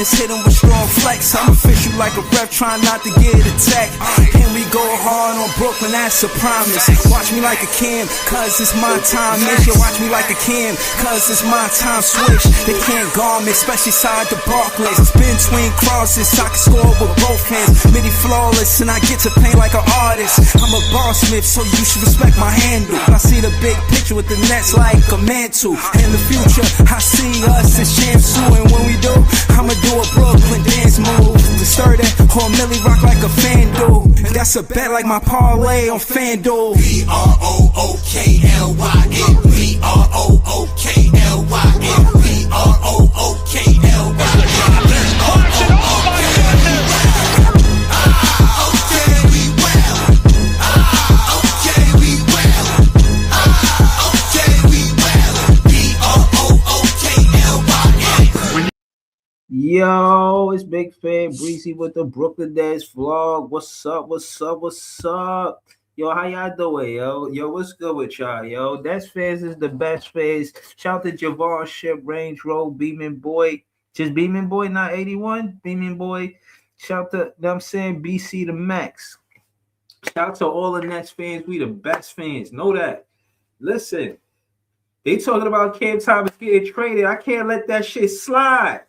Hit him with strong flex. I'm official like a ref trying not to get attacked. And we go hard on Brooklyn, that's a promise. Watch me like a Cam, cause it's my time. Make sure watch me like a Cam, cause it's my time. Switch, they can't guard me, especially side the Barclays. Spin between crosses, I can score with both hands. Midi flawless, and I get to paint like an artist. I'm a boss smith, so you should respect my handle. I see the big picture with the Nets like a mantle. In the future, I see us as champs too. And when we do, I'ma do a Brooklyn dance move. To stir that or Millie rock like a fan do. That's a bet like my parlay on FanDuel. BROOKLYN, BROOKLYN, BROOKLYN. Yo, it's Big Fan Breezy with the Brooklyn Nets vlog. What's up? What's up? What's up? Yo, how y'all doing, yo? Yo, what's good with y'all, yo? Nets fans is the best fans. Shout out to Javon Ship, Range Road, Beeman Boy. Just Beeman Boy, not 81. Beeman Boy. Shout out to, I'm saying, BC the Max. Shout out to all the Nets fans. We the best fans. Know that. Listen, they talking about Cam Thomas getting traded. I can't let that shit slide.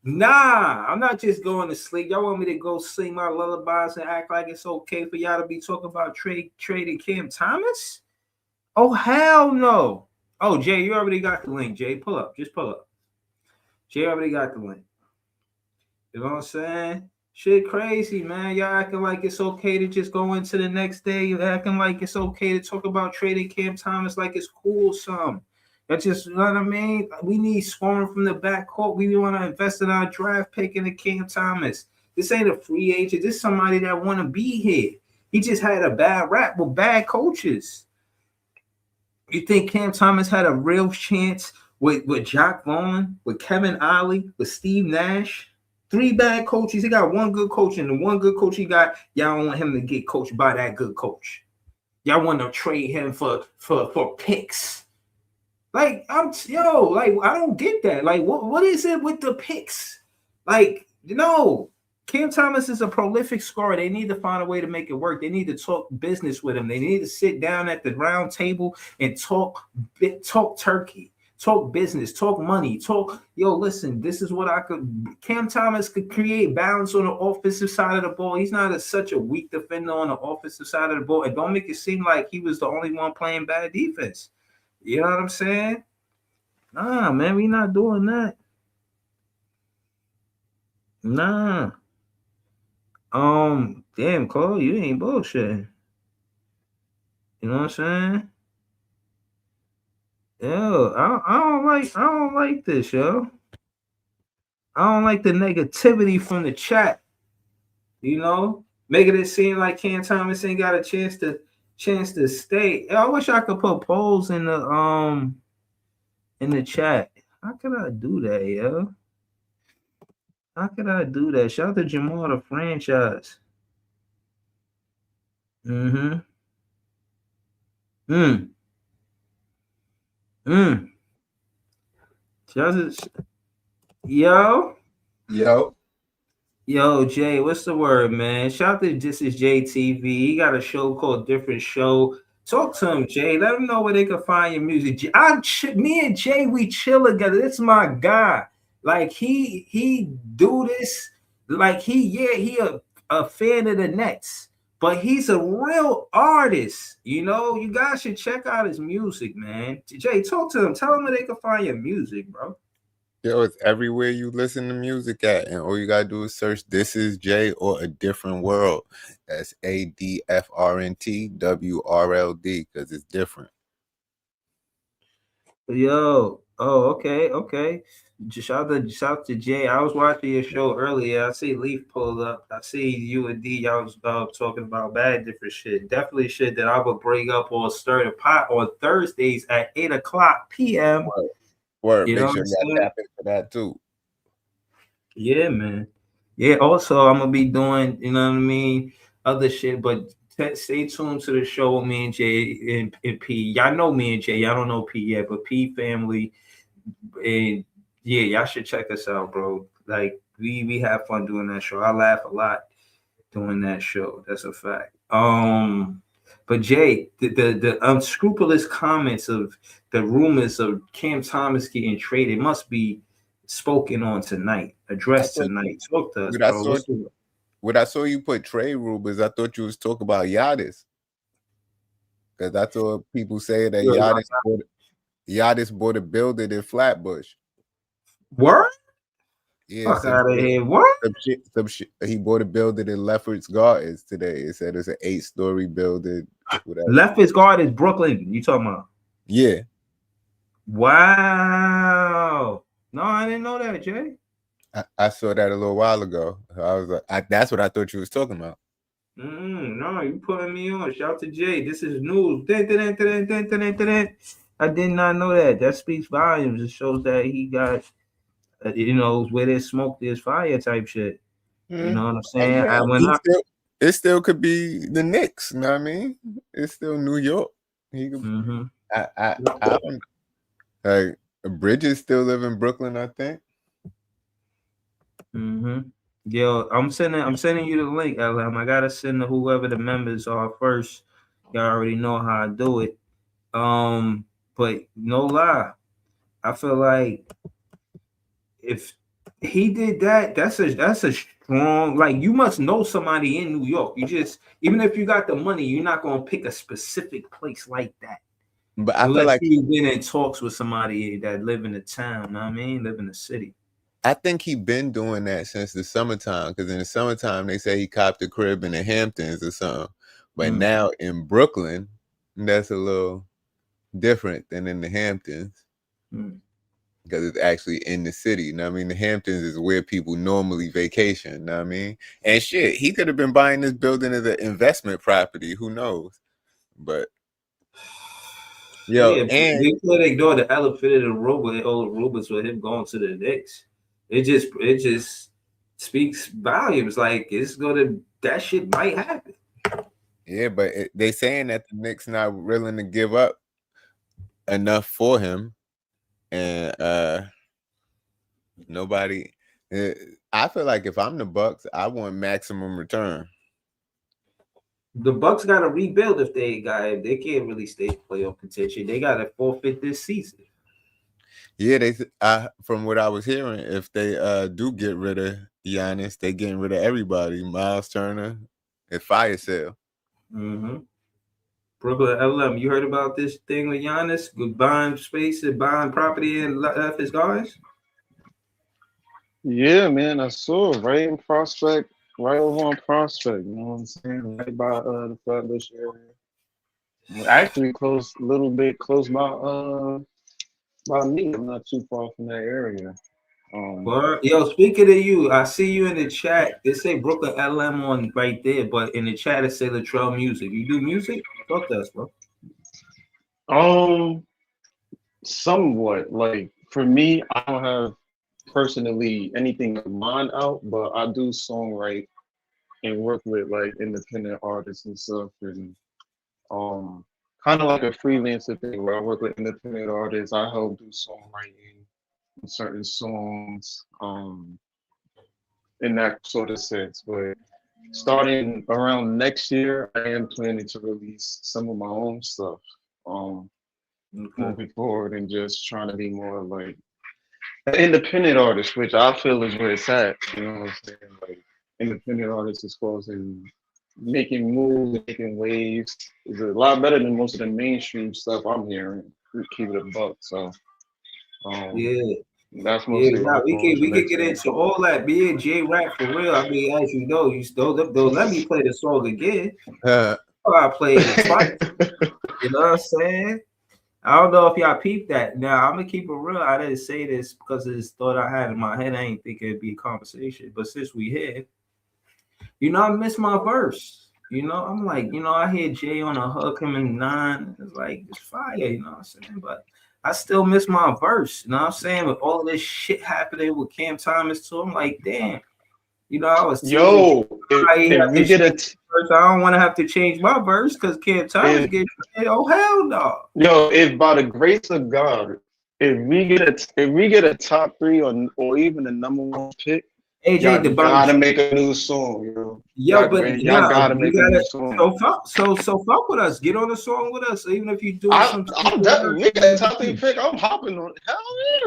Nah, I'm not just going to sleep. Y'all want me to go sing my lullabies and act like it's okay for y'all to be talking about trading Cam Thomas? Oh, hell no. Oh, Jay, you already got the link, Jay. Pull up. Just pull up. Jay already got the link. You know what I'm saying? Shit crazy, man. Y'all acting like it's okay to just go into the next day. You're acting like it's okay to talk about trading Cam Thomas like it's cool some. That's just, you know what I mean? We need scoring from the backcourt. We want to invest in our draft pick in the Cam Thomas. This ain't a free agent. This is somebody that want to be here. He just had a bad rap with bad coaches. You think Cam Thomas had a real chance with Jacque Vaughn, with Kevin Ollie, with Steve Nash? 3 bad coaches. He got 1 good coach, and the 1 good coach he got, y'all don't want him to get coached by that good coach. Y'all want to trade him for picks. Like, I don't get that. Like, what is it with the picks? Like, Cam Thomas is a prolific scorer. They need to find a way to make it work. They need to talk business with him. They need to sit down at the round table and talk turkey, talk business, talk money, listen, this is what Cam Thomas could create balance on the offensive side of the ball. He's not such a weak defender on the offensive side of the ball. And don't make it seem like he was the only one playing bad defense. You know what I'm saying? Nah, man, we not doing that. Nah. Damn, Cole, you ain't bullshit. You know what I'm saying? Yo, I don't like this, yo. I don't like the negativity from the chat. You know, making it seem like Cam Thomas ain't got a chance to stay. I wish I could put polls in the chat. How can I do that, yo? How can I do that? Shout out to Jamal the franchise. Mm-hmm. Mm. Mm. Shout out to, yo. Yo. Yo, Jay, what's the word, man? Shout out to This Is JTV. He got a show called Different Show. Talk to him, Jay. Let him know where they can find your music. Me and Jay, we chill together. This is my guy. Like he do this. Like he a fan of the Nets, but he's a real artist. You know, you guys should check out his music, man. Jay, talk to him. Tell him where they can find your music, bro. Yo, it's everywhere you listen to music at, and all you gotta do is search "This Is Jay" or "A Different World." That's ADFRNTWRLD because it's different. Yo, oh, okay. Shout out to Jay. I was watching your show earlier. I see Leaf pulled up. I see you and D. Y'all was talking about bad different shit. Definitely shit that I would bring up or stir the pot on Thursdays at 8:00 p.m. Word. You Make know sure y'all tap into that too. Yeah, man. Yeah. Also, I'm gonna be doing, you know what I mean, other shit. But stay tuned to the show with me and Jay and P. Y'all know me and Jay. Y'all don't know P yet, but P family. And yeah, y'all should check us out, bro. Like we have fun doing that show. I laugh a lot doing that show. That's a fact. But Jay, the unscrupulous comments of the rumors of Cam Thomas getting traded must be spoken on tonight, addressed tonight. Talk to us, bro. When I saw you put trade rumors, I thought you was talking about Giannis. Because I saw people say that Giannis bought a building in Flatbush. What? Yeah, fuck out of here. What? Some shit. He bought a building in Lefferts Gardens today. It said it's an 8-story building. Lefferts Gardens, Brooklyn. You talking about? Yeah. Wow. No, I didn't know that, Jay. I saw that a little while ago. I was like, that's what I thought you was talking about. No, you putting me on. Shout out to Jay. This is news. I did not know that. That speaks volumes. It shows that he got, where there's smoke, there's fire type shit. You know what I'm saying? It still could be the Knicks. You know what I mean? It's still New York. He could, I don't, like, Bridges still live in Brooklyn, I think. Yo, I'm sending you the link, LM. I gotta send to whoever the members are first. Y'all already know how I do it. But no lie, I feel like if he did that, that's a strong, like, you must know somebody in New York. You just, even if you got the money, you're not gonna pick a specific place like that. But I feel like you've been in talks with somebody that live in the town, you know what I mean? Live in the city. I think he been doing that since the summertime, because in the summertime they say he copped a crib in the Hamptons or something. But now in Brooklyn, that's a little different than in the Hamptons. Because it's actually in the city. You know what I mean? The Hamptons is where people normally vacation. You know what I mean? And shit, he could have been buying this building as an investment property. Who knows? But and we could ignore the elephant in the room with all the rumors with him going to the Knicks. It just speaks volumes. Like, that shit might happen. Yeah, but they saying that the Knicks not willing to give up enough for him, and nobody. I feel like if I'm the Bucks, I want maximum return. The Bucks got to rebuild if they can't really stay in playoff contention. They got to forfeit this season. Yeah, from what I was hearing, if they do get rid of Giannis, they getting rid of everybody. Miles Turner and fire sale. Brooklyn LM, you heard about this thing with Giannis buying space and buying property in Lefferts Gardens? Yeah, man, I saw it right in Prospect, right over on Prospect. You know what I'm saying? Right by the Flatbush area. Actually, a little bit close by me. I'm not too far from that area. Yo, speaking of you, I see you in the chat. They say Brooklyn LM on right there, but in the chat it say Latrell Music. You do music? Talk to us, bro. Somewhat. Like for me, I don't have personally anything of mine out, but I do songwrite and work with like independent artists and stuff, and kind of like a freelancer thing where I work with independent artists. I help do songwriting on certain songs, in that sort of sense. But starting around next year, I am planning to release some of my own stuff. Moving forward and just trying to be more like an independent artist, which I feel is where it's at. You know what I'm saying? Like independent artists as far as in making moves, making waves is a lot better than most of the mainstream stuff I'm hearing. Keep it a buck. So Yeah. that's Yeah, mostly nah, what we I'm can next get year. into all that. Me and J Rap for real. I mean, as you know, you still don't let me play the song again. I played it twice. You know what I'm saying? I don't know if y'all peeped that. Now I'm gonna keep it real. I didn't say this because of this thought I had in my head. I ain't think it'd be a conversation. But since we here, you know, I missed my verse. You know, I'm like, you know, I hear Jay on a hook, him and Nine. It's like it's fire, you know what I'm saying? But I still miss my verse. You know what I'm saying? With all of this shit happening with Cam Thomas too, I'm like, damn. You know, I was Yo, if we get a verse. I don't want to have to change my verse because Cam Thomas get oh hell no. Yo, if by the grace of God, if we get a top 3 or even a number 1 pick, AJ y'all gotta make a new song, yo. Yo, but y'all gotta make a new song. So fuck with us. Get on the song with us. Even if you do some. I'm definitely a top 3 pick. I'm hopping on. Hell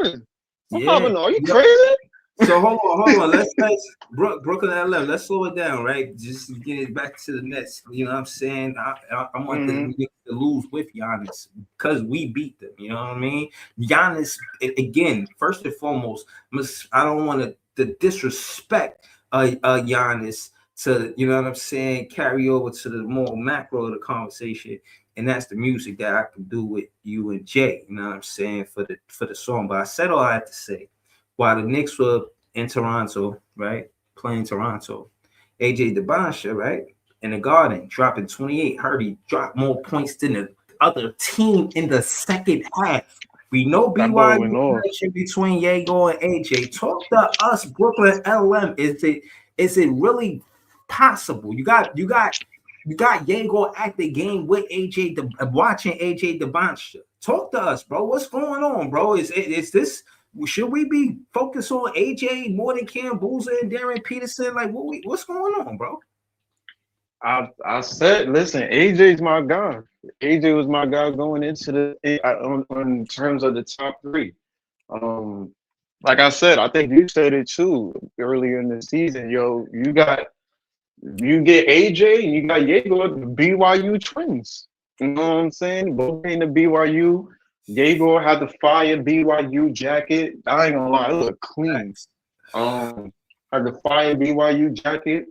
yeah. I'm hopping on. Are you crazy? So hold on. Let's Brooklyn LM. Let's slow it down, right? Just get it back to the Nets. You know what I'm saying? I want them to lose with Giannis because we beat them. You know what I mean? Giannis again. First and foremost, I don't want to disrespect Giannis to, you know what I'm saying, carry over to the more macro of the conversation, and that's the music that I can do with you and Jay. You know what I'm saying for the song. But I said all I had to say. While the Knicks were in Toronto, right, playing Toronto, AJ Debasha, right, in the Garden, dropping 28. Heard he dropped more points than the other team in the second half. We know BYU connection between Yago and AJ. Talk to us, Brooklyn LM. Is it really possible? You got Yago at the game with AJ, watching AJ Debasha. Talk to us, bro. What's going on, bro? Is this? Should we be focused on AJ more than Cam Boozer and Darren Peterson? Like, what's going on, bro? I said, listen, AJ's my guy. AJ was my guy going into on terms of the top 3. Like I said, I think you said it too earlier in the season. Yo, you get AJ and you got Yago, the BYU twins. You know what I'm saying? Both in the BYU. Yago had the fire BYU jacket. I ain't gonna lie, it looked clean. Had the fire BYU jacket.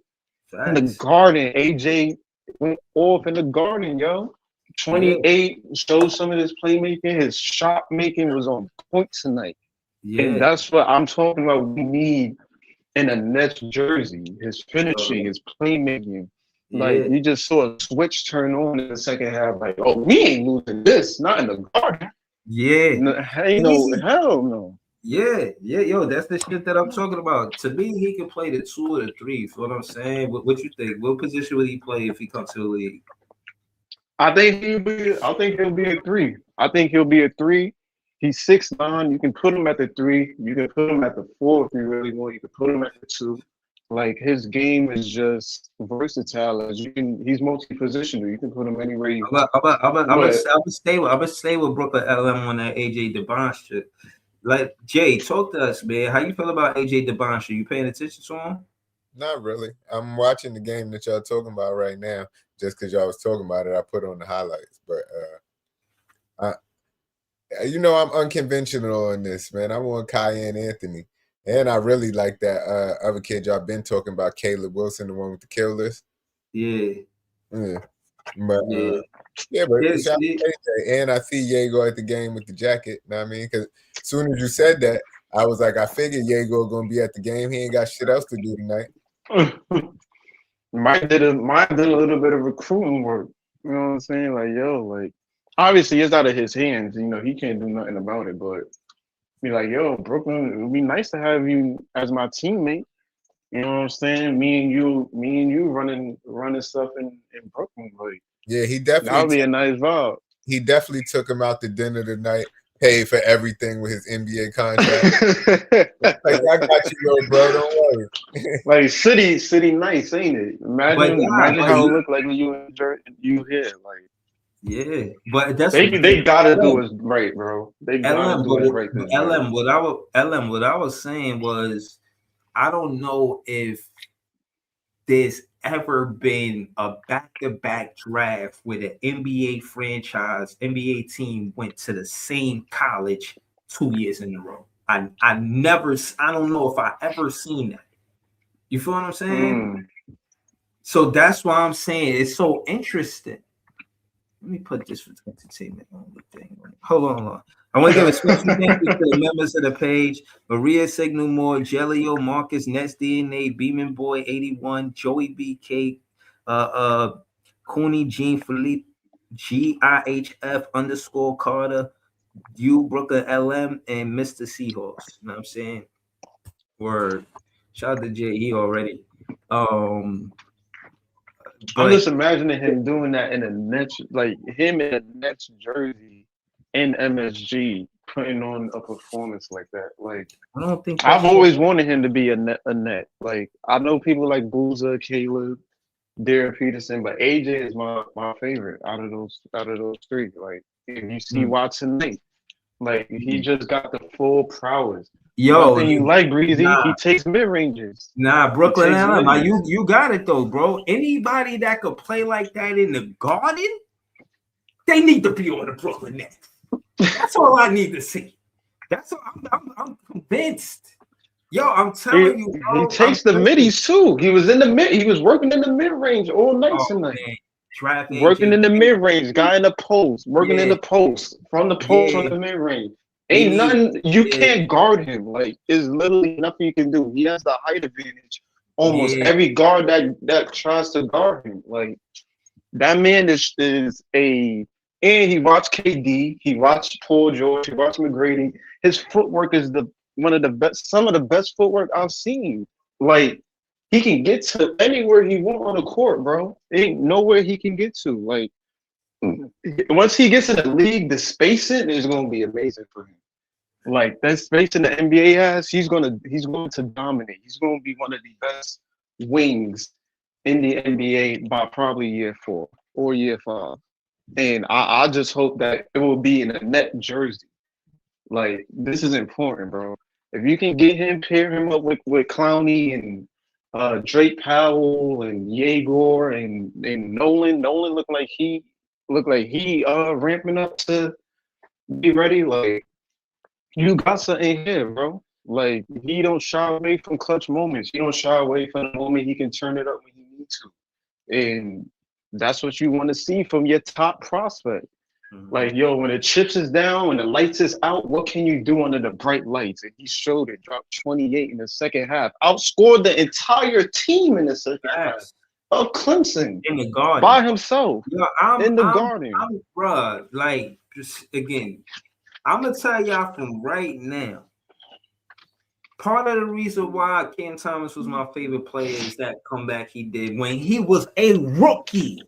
In the Garden, AJ went off in the Garden, yo. 28, showed some of his playmaking. His shot making was on point tonight. Yeah. And that's what I'm talking about. We need in a Nets jersey. His finishing, his playmaking. Like, you just saw a switch turn on in the second half. Like, oh, we ain't losing this. Not in the Garden. Yeah. Hell no. Yeah, yo, that's the shit that I'm talking about. To me, he can play the 2 or the 3. You know what I'm saying? What you think? What position would he play if he comes to the league? I think he'll be a 3. I think he'll be a 3. He's 6'9". You can put him at the 3. You can put him at the 4 if you really want. You can put him at the 2. Like, his game is just versatile. He's multi-positional. You can put him anywhere you want. I'm gonna stay with Brooklyn LM on that AJ Debasha. Like, Jay, talk to us, man. How you feel about AJ Debasha? You paying attention to him? Not really. I'm watching the game that y'all talking about right now. Just because y'all was talking about it, I put on the highlights. But I'm unconventional on this, man. I want Cayenne Anthony. And I really like that other kid y'all been talking about, Caleb Wilson, the one with the kill list. Yeah. But and I see Yago at the game with the jacket. You know what I mean? Because as soon as you said that, I was like, I figured Diego gonna be at the game. He ain't got shit else to do tonight. Mike did a little bit of recruiting work. You know what I'm saying? Like, yo, like obviously it's out of his hands. You know, he can't do nothing about it. But be like, yo, Brooklyn, it would be nice to have you as my teammate. You know what I'm saying? Me and you running stuff in Brooklyn. Like, Yeah, that would be a nice vibe. He definitely took him out to dinner tonight. Paid for everything with his NBA contract. Like, I got you, little bro. Don't worry. Like city nice, ain't it? Imagine how it looked like when you here. Like, yeah, but that's they gotta do it right, bro. They gotta do it right. What I was saying was, I don't know if there's ever been a back-to-back draft where the NBA team went to the same college 2 years in a row. I don't know if I ever seen that. You feel what I'm saying? So that's why I'm saying it's so interesting. Let me put this for entertainment on the thing. Hold on. I want to give a special thank you to the members of the page: Maria Signal Moore, Jelio, Marcus, Nets DNA, Beeman Boy 81, Joey BK, Cooney, Jean Philippe, GIHF _ Carter, U Brooker LM, and Mr. Seahorse. You know what I'm saying? Word. Shout out to J.E. already. I'm just imagining him doing that in a Nets, like him in a Nets jersey in MSG, putting on a performance like that. Like, I don't think I've always wanted him to be a net. Like, I know people like Boozer, Caleb, Derek Peterson, but AJ is my favorite out of those three. Like, if you see Watson Nate, like he just got the full prowess. Yo, and you like Breezy, he takes mid ranges. Brooklyn LM, you got it though, bro. Anybody that could play like that in the Garden, they need to be on the Brooklyn Nets. That's all I need to see. That's all, I'm convinced. Yo, I'm telling you, bro, he takes the middies too. He was in the mid. He was working in the mid range all night tonight. Working in the mid range, guy in the post, working in the post, from the post on the mid range. Ain't nothing you can't guard him. Like, it's literally nothing you can do. He has the height advantage. Almost every guard that tries to guard him. Like, that man is a. And he watched KD, he watched Paul George, he watched McGrady. His footwork is one of the best, some of the best footwork I've seen. Like, he can get to anywhere he wants on the court, bro. Ain't nowhere he can get to. Like, once he gets in the league, the spacing is going to be amazing for him. Like, that spacing the NBA has, he's going to dominate. He's going to be one of the best wings in the NBA by probably year 4 or year 5. And I just hope that it will be in a net jersey. Like, this is important, bro. If you can get him, pair him up with Clowney and Drake Powell and Yegor and Nolan. Nolan looked like he ramping up to be ready. Like, you got something here, bro. Like, he don't shy away from clutch moments. He don't shy away from the moment he can turn it up when he needs to. And that's what you want to see from your top prospect. Like, yo, when the chips is down, when the lights is out, what can you do under the bright lights? And he showed it, dropped 28 in the second half, outscored the entire team in the second half of Clemson in the Garden by himself. In the Garden. Bruh, like, just again, I'm gonna tell y'all from right now. Part of the reason why Cam Thomas was my favorite player is that comeback he did when he was a rookie.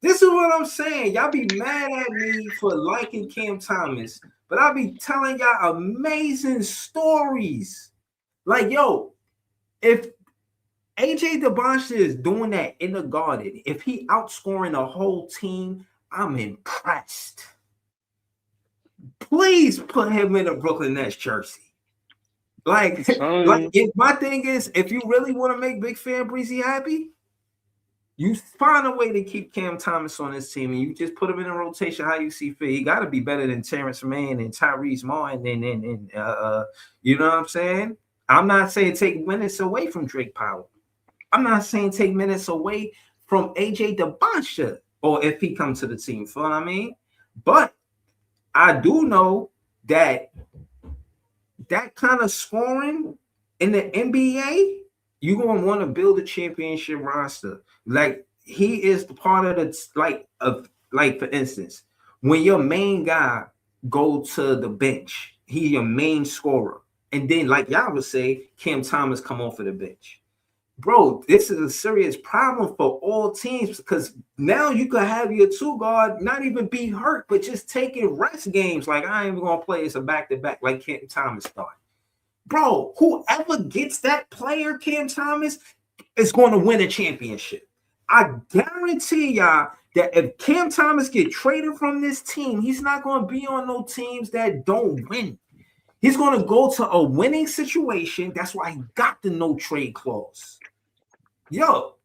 This is what I'm saying. Y'all be mad at me for liking Cam Thomas, but I'll be telling y'all amazing stories. Like, yo, if AJ DeBonshire is doing that in the Garden, if he outscoring the whole team, I'm impressed. Please put him in a Brooklyn Nets jersey. Like if my thing is, if you really want to make Big Fan Breezy happy, you find a way to keep Cam Thomas on this team, and you just put him in a rotation how you see fit. He got to be better than Terrence Mann and Tyrese Martin, and you know what I'm saying? I'm not saying take minutes away from Drake Powell. I'm not saying take minutes away from AJ DeBonshire, or if he comes to the team. You know what I mean? But I do know that that kind of scoring in the NBA, you're gonna want to build a championship roster. Like he is part of the like for instance, when your main guy go to the bench, he's your main scorer, and then like y'all would say, Cam Thomas come off of the bench. Bro, this is a serious problem for all teams because now you could have your two guard not even be hurt, but just taking rest games. Like I ain't even gonna play as a back-to-back like Cam Thomas thought. Bro, whoever gets that player, Cam Thomas, is going to win a championship. I guarantee y'all that if Cam Thomas get traded from this team, he's not going to be on no teams that don't win. He's going to go to a winning situation. That's why he got the no trade clause. Yo,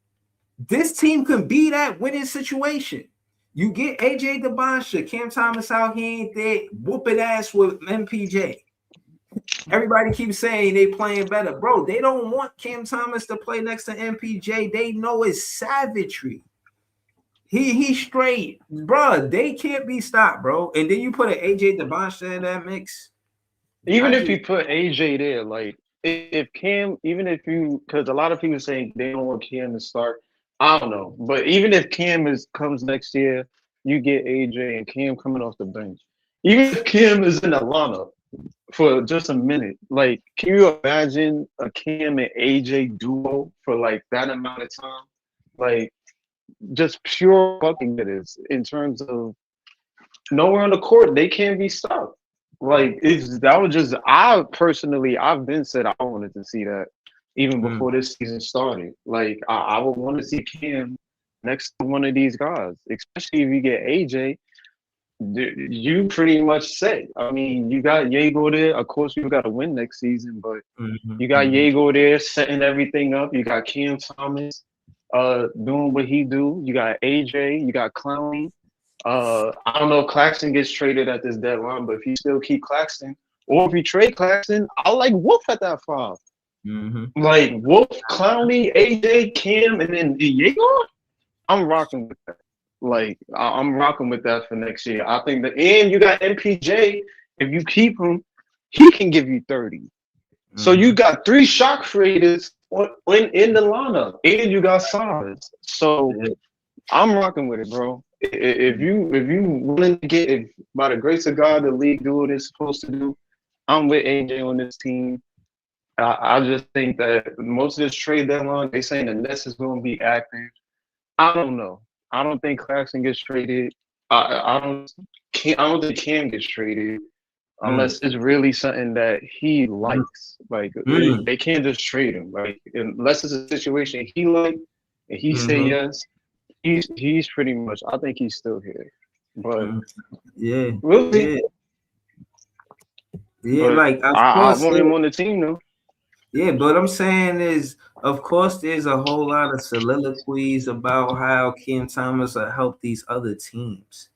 this team can be that winning situation. You get AJ DeBoschet, Cam Thomas out, he ain't there, whooping ass with MPJ. Everybody keeps saying they playing better. Bro, they don't want Cam Thomas to play next to MPJ. They know it's savagery. He's straight. Bro, they can't be stopped, bro. And then you put an AJ DeBoschet in that mix. Even if you put AJ there, like if Cam, even if you, because a lot of people saying they don't want Cam to start. I don't know, but even if Cam comes next year, you get AJ and Cam coming off the bench. Even if Cam is in the lineup for just a minute, like, can you imagine a Cam and AJ duo for like that amount of time? Like, just pure fucking it is in terms of nowhere on the court they can't be stopped. Like that was just I've been said I wanted to see that even before this season started. Like I would want to see Cam next to one of these guys, especially if you get AJ. You pretty much set. I mean, you got Yago there. Of course, you got to win next season, but you got Yago there setting everything up. You got Cam Thomas doing what he do. You got AJ. You got Clowney. I don't know if Claxton gets traded at this deadline, but if you still keep Claxton, or if you trade Claxton, I like Wolf at that 5. Like Wolf, Clowney, AJ, Cam, and then Yago. I'm rocking with that. Like I'm rocking with that for next year. I think that, and you got MPJ. If you keep him, he can give you 30. So you got 3 shot creators in the lineup, and you got size. So I'm rocking with it, bro. If you willing to get, if by the grace of God the league do what it's supposed to do, I'm with AJ on this team. I just think that most of this trade deadline, they saying the Nets is going to be active. I don't know. I don't think Claxton gets traded. I don't think Cam gets traded unless it's really something that he likes. Like they can't just trade him. Like unless it's a situation he likes and he say yes, he's pretty much. I think he's still here. But we'll see. Yeah, but like I want him on the team though. Yeah, but I'm saying is, of course, there's a whole lot of soliloquies about how Cam Thomas will help these other teams.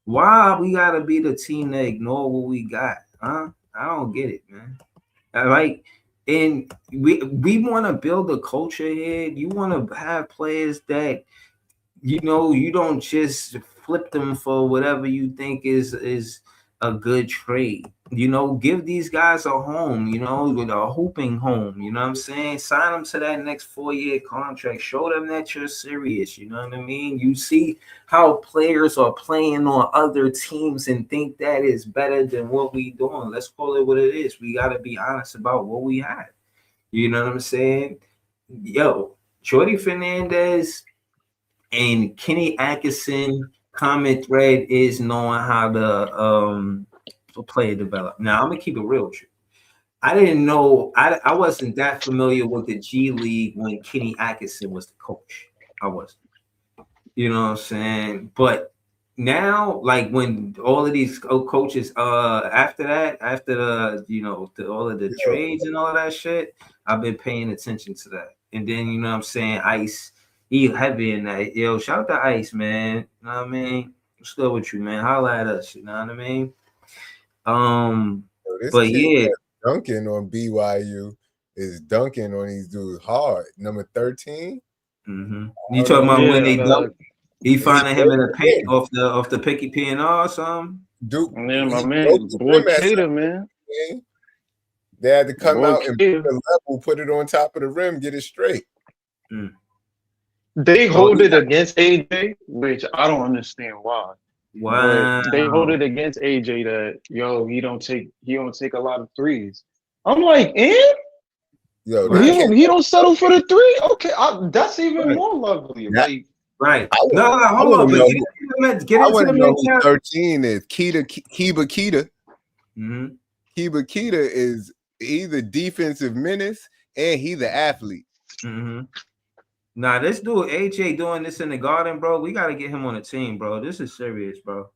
Why we gotta be the team to ignore what we got? Huh? I don't get it, man. Like, and we want to build a culture here. You want to have players that, you know, you don't just flip them for whatever you think is a good trade. You know, give these guys a home, you know, with a hooping home, you know what I'm saying? Sign them to that next 4-year contract. Show them that you're serious, you know what I mean? You see how players are playing on other teams and think that is better than what we doing. Let's call it what it is. We got to be honest about what we have. You know what I'm saying? Yo, Jordy Fernandez and Kenny Atkinson comment thread is knowing how to player develop. Now I'm gonna keep it real with you. I didn't know, I wasn't that familiar with the G League when Kenny Atkinson was the coach. I wasn't. You know what I'm saying? But now, like when all of these coaches after the you know, all of the trades and all that shit, I've been paying attention to that. And then, you know what I'm saying, Ice, he heavy in that. Yo, shout out to Ice, man. You know what I mean? What's good with you, man? Holla at us, you know what I mean? But yeah, dunking on BYU is dunking on these dudes hard. Number 13. You talking about when they dunk? He finding him in the paint off the Picky PNR or something? Duke, man, my man, boy Tatum, man. They had to come out and Okay. put the level, put it on top of the rim, get it straight. They hold it against AJ, which I don't understand why. Wow. But they hold it against AJ that he don't take a lot of threes. I'm like, Yo, he don't settle for the three. Okay, that's even more lovely. Yeah. Like, Right. I No, hold on. But get I into want the to know who mentality. 13 is. Kiba Keita. Mhm. Kiba Keita is he's a defensive menace and he's an athlete. Nah, this dude AJ doing this in the Garden, bro. We gotta get him on the team, bro. This is serious, bro.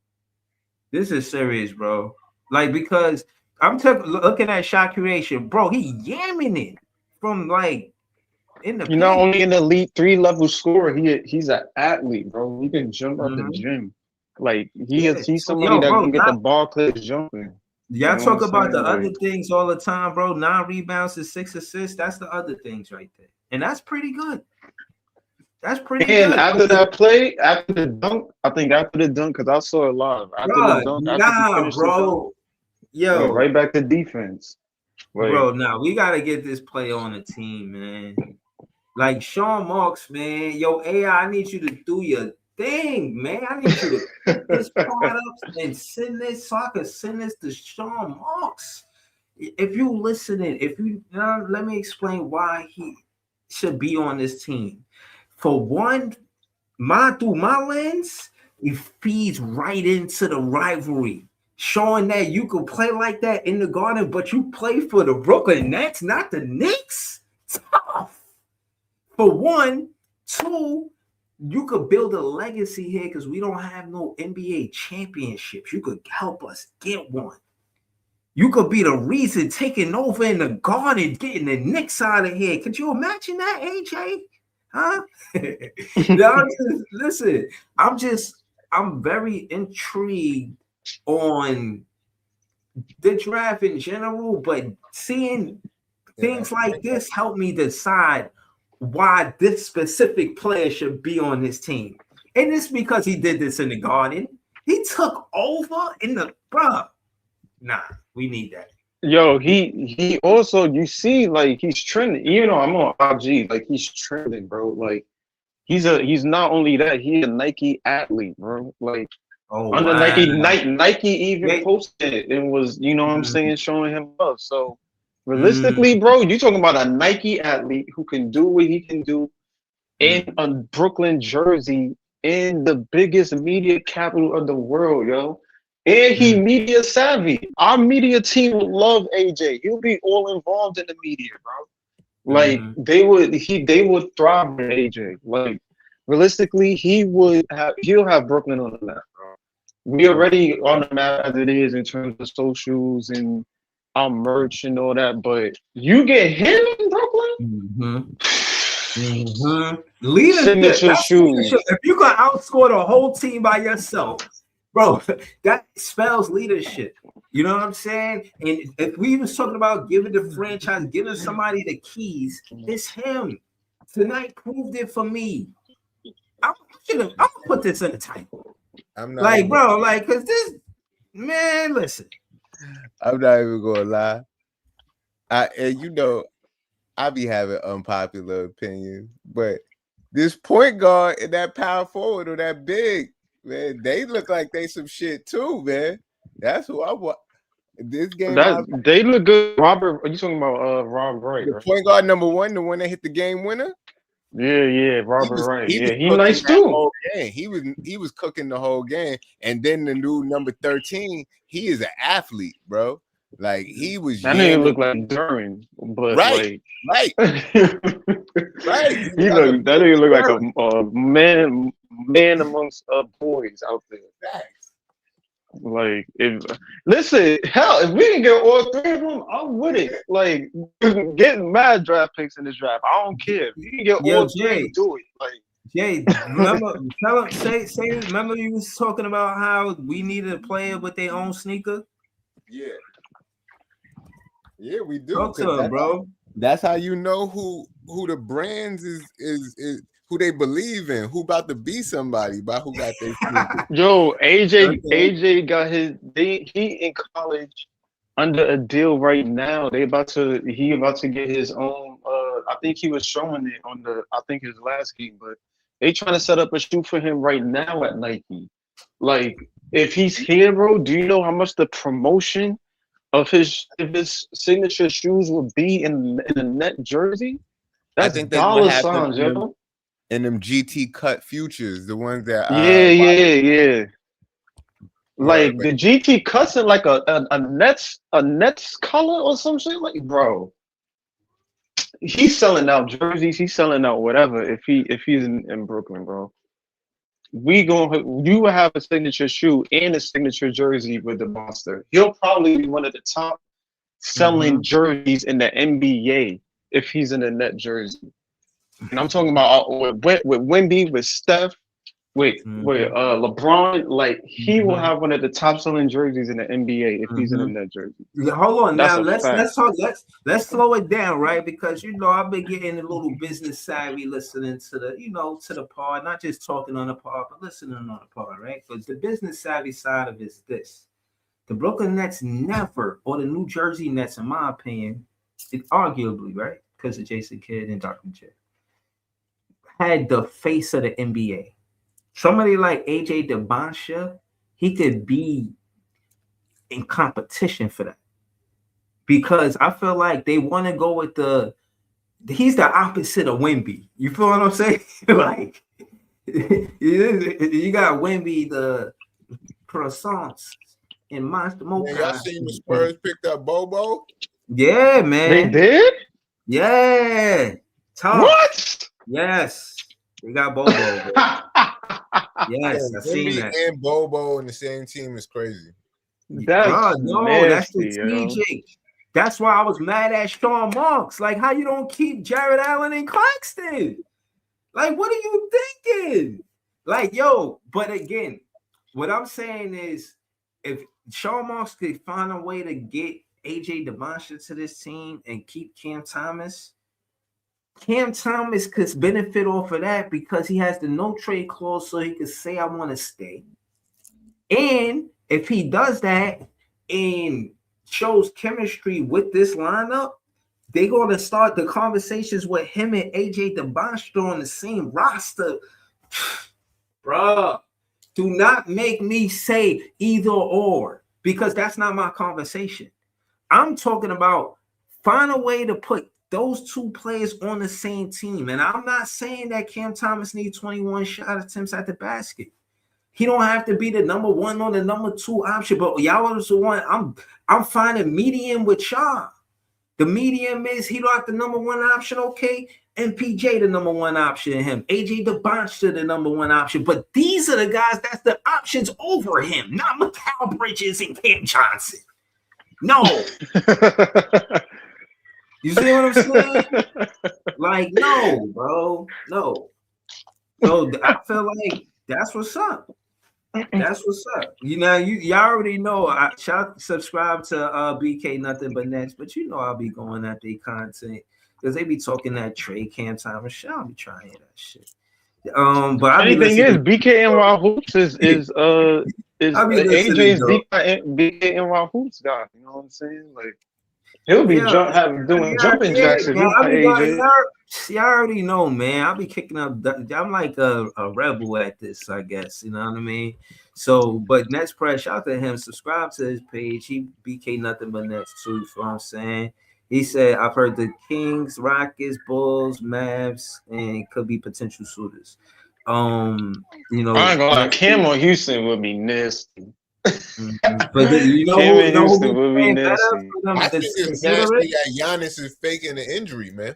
This is serious, bro. Like, because I'm looking at shot creation, bro. He yamming it from like in the you're not paint. only an elite 3-level scorer, he's an athlete, bro. He can jump out the gym. Like he's somebody that bro, can get the ball clears jumping. Y'all You know talk what I'm about the saying? other Like, things all the time, bro. 9 rebounds and 6 assists. That's the other things right there. And that's pretty good. That's pretty and good. after that play, after the dunk, I think after the dunk, because I saw it live. After the dunk, after he finished the dunk, bro. Yo, went right back to defense. Like, bro, now we gotta get this player on the team, man. Like Sean Marks, man. Yo, AI, I need you to do your thing, man. I need you to pick this part up and send this so I can send this to Sean Marks. If you listening, let me explain why he should be on this team. For one, through my lens, it feeds right into the rivalry, showing that you could play like that in the Garden, but you play for the Brooklyn Nets, not the Knicks. Tough. For one. Two, you could build a legacy here because we don't have no NBA championships. You could help us get one. You could be the reason taking over in the Garden, getting the Knicks out of here. Could you imagine that, AJ? Huh? Listen, I'm very intrigued on the draft in general, but seeing things like this help me decide why this specific player should be on this team. And it's because he did this in the Garden. He took over in the Nah, we need that. yo, he also, you see, like, he's trending. Even though I'm on IG, like, he's trending, bro. Like, he's not only that, he's a Nike athlete, bro. Like, under Nike even posted it and was, you know what I'm saying, showing him love. So realistically, bro, you talking about a Nike athlete who can do what he can do in a Brooklyn jersey in the biggest media capital of the world, yo. And he media savvy. Our media team would love AJ. He'll be all involved in the media, bro. Like they would thrive with AJ. Like realistically, he'll have Brooklyn on the map, bro. We already on the map as it is in terms of socials and our merch and all that, but you get him in Brooklyn? Leadership. If you can outscore the whole team by yourself, bro, that spells leadership. You know what I'm saying? And if we was talking about giving the franchise, giving somebody the keys, it's him. Tonight proved it for me. I'm gonna put this in the title. I'm not like, bro, like, cause this man, listen. I'm not even gonna lie. I be having unpopular opinions, but this point guard and that power forward or that big, man, they look like they some shit too, man. That's who I want. This game, they look good. Robert, are you talking about Rob Wright? The point guard number 1, the one that hit the game winner? Yeah, Robert Wright. Yeah, he nice too. He was cooking the whole game. And then the new number 13, he is an athlete, bro. Like he was. That nigga look like Duran, but right. Right. That nigga look like a man amongst boys out there. Facts. Like, if we can get all 3 of them, I'm with it. Like, getting mad draft picks in this draft, I don't care. If you can get all 3, do it. Like, Jay, remember? Remember you was talking about how we needed a player with their own sneaker. Yeah, we do. Talk to him, bro. That's how you know who the brands is who they believe in, who about to be somebody, by who got their sneakers. Yo, AJ got he in college under a deal right now. He about to get his own. I think he was showing it on his last game, but they trying to set up a shoe for him right now at Nike. Like, if he's here, bro, do you know how much the promotion of his signature shoes would be in a net jersey? That's I think they're gonna dollar have signs, them yo. in them GT cut futures, the ones that Yeah. Like but the GT cuts in like a Nets color or some shit. Like, bro, he's selling out jerseys. He's selling out whatever. If he's in Brooklyn, bro, you will have a signature shoe and a signature jersey with the monster. He'll probably be one of the top selling jerseys in the NBA if he's in a net jersey. And I'm talking about with Wemby, with Steph, with LeBron. Like, he will have one of the top selling jerseys in the NBA if he's in a net jersey. Hold on, That's now a fact. let's talk. Let's slow it down, right? Because I've been getting a little business savvy, listening to the pod, not just talking on the pod, but listening on the pod, right? Because the business savvy side of it is this: the Brooklyn Nets never, or the New Jersey Nets, in my opinion, arguably, right, because of Jason Kidd and Dr. J, had the face of the NBA. Somebody like AJ DeBoncia, he could be in competition for that, because I feel like they want to go with he's the opposite of Wemby. You feel what I'm saying? Like, you got Wemby, the croissants and Monster Mocha. Y'all seen the Spurs picked up Bobo? Yeah, man. They did? Yeah. Tough. What? Yes. They got Bobo. Yes, I seen that. And Bobo in the same team is crazy. That's that's nasty, strategic. That's why I was mad at Sean Marks. Like, how you don't keep Jared Allen and Claxton? Like, what are you thinking? Like, but again, what I'm saying is, if Sean Marks could find a way to get AJ DeBoncia to this team and keep Cam Thomas could benefit off of that, because he has the no trade clause, so he could say, I want to stay. And if he does that and shows chemistry with this lineup, they're going to start the conversations with him and AJ DeBoncia on the same roster. Bruh, do not make me say either or, because that's not my conversation. I'm talking about find a way to put those two players on the same team. And I'm not saying that Cam Thomas needs 21 shot attempts at the basket. He don't have to be the number one or the number two option, but y'all are the one. I'm finding medium with y'all. The medium is he like the number one option, okay? MPJ the number one option, him. AJ DeBoncia the number one option. But these are the guys that's the options over him, not Mikal Bridges and Cam Johnson. No. You see what I'm saying? Like, no, bro. No. So I feel like that's what's up. That's what's up. Y'all already know. I subscribe to BK Nothing But Nets, but I'll be going at their content, because they be talking that trade Cam Thomas. I'll be trying that shit. But anything is BKNY Hoops is AJ's BKNY Hoops guy. You know what I'm saying? Like, he'll be doing jumping jacks if you play AJ. Y'all already know, man. I'll be kicking up. I'm like a rebel at this, I guess. You know what I mean? So, but Nets Press, shout out to him. Subscribe to his page. He BK Nothing But Nets too. You know what I'm saying? He said, I've heard the Kings, Rockets, Bulls, Mavs, and could be potential suitors. I ain't gonna lie, Cam on Houston would be nasty. But Cam in Houston would be nasty. I think it's nasty that Giannis is faking the injury, man.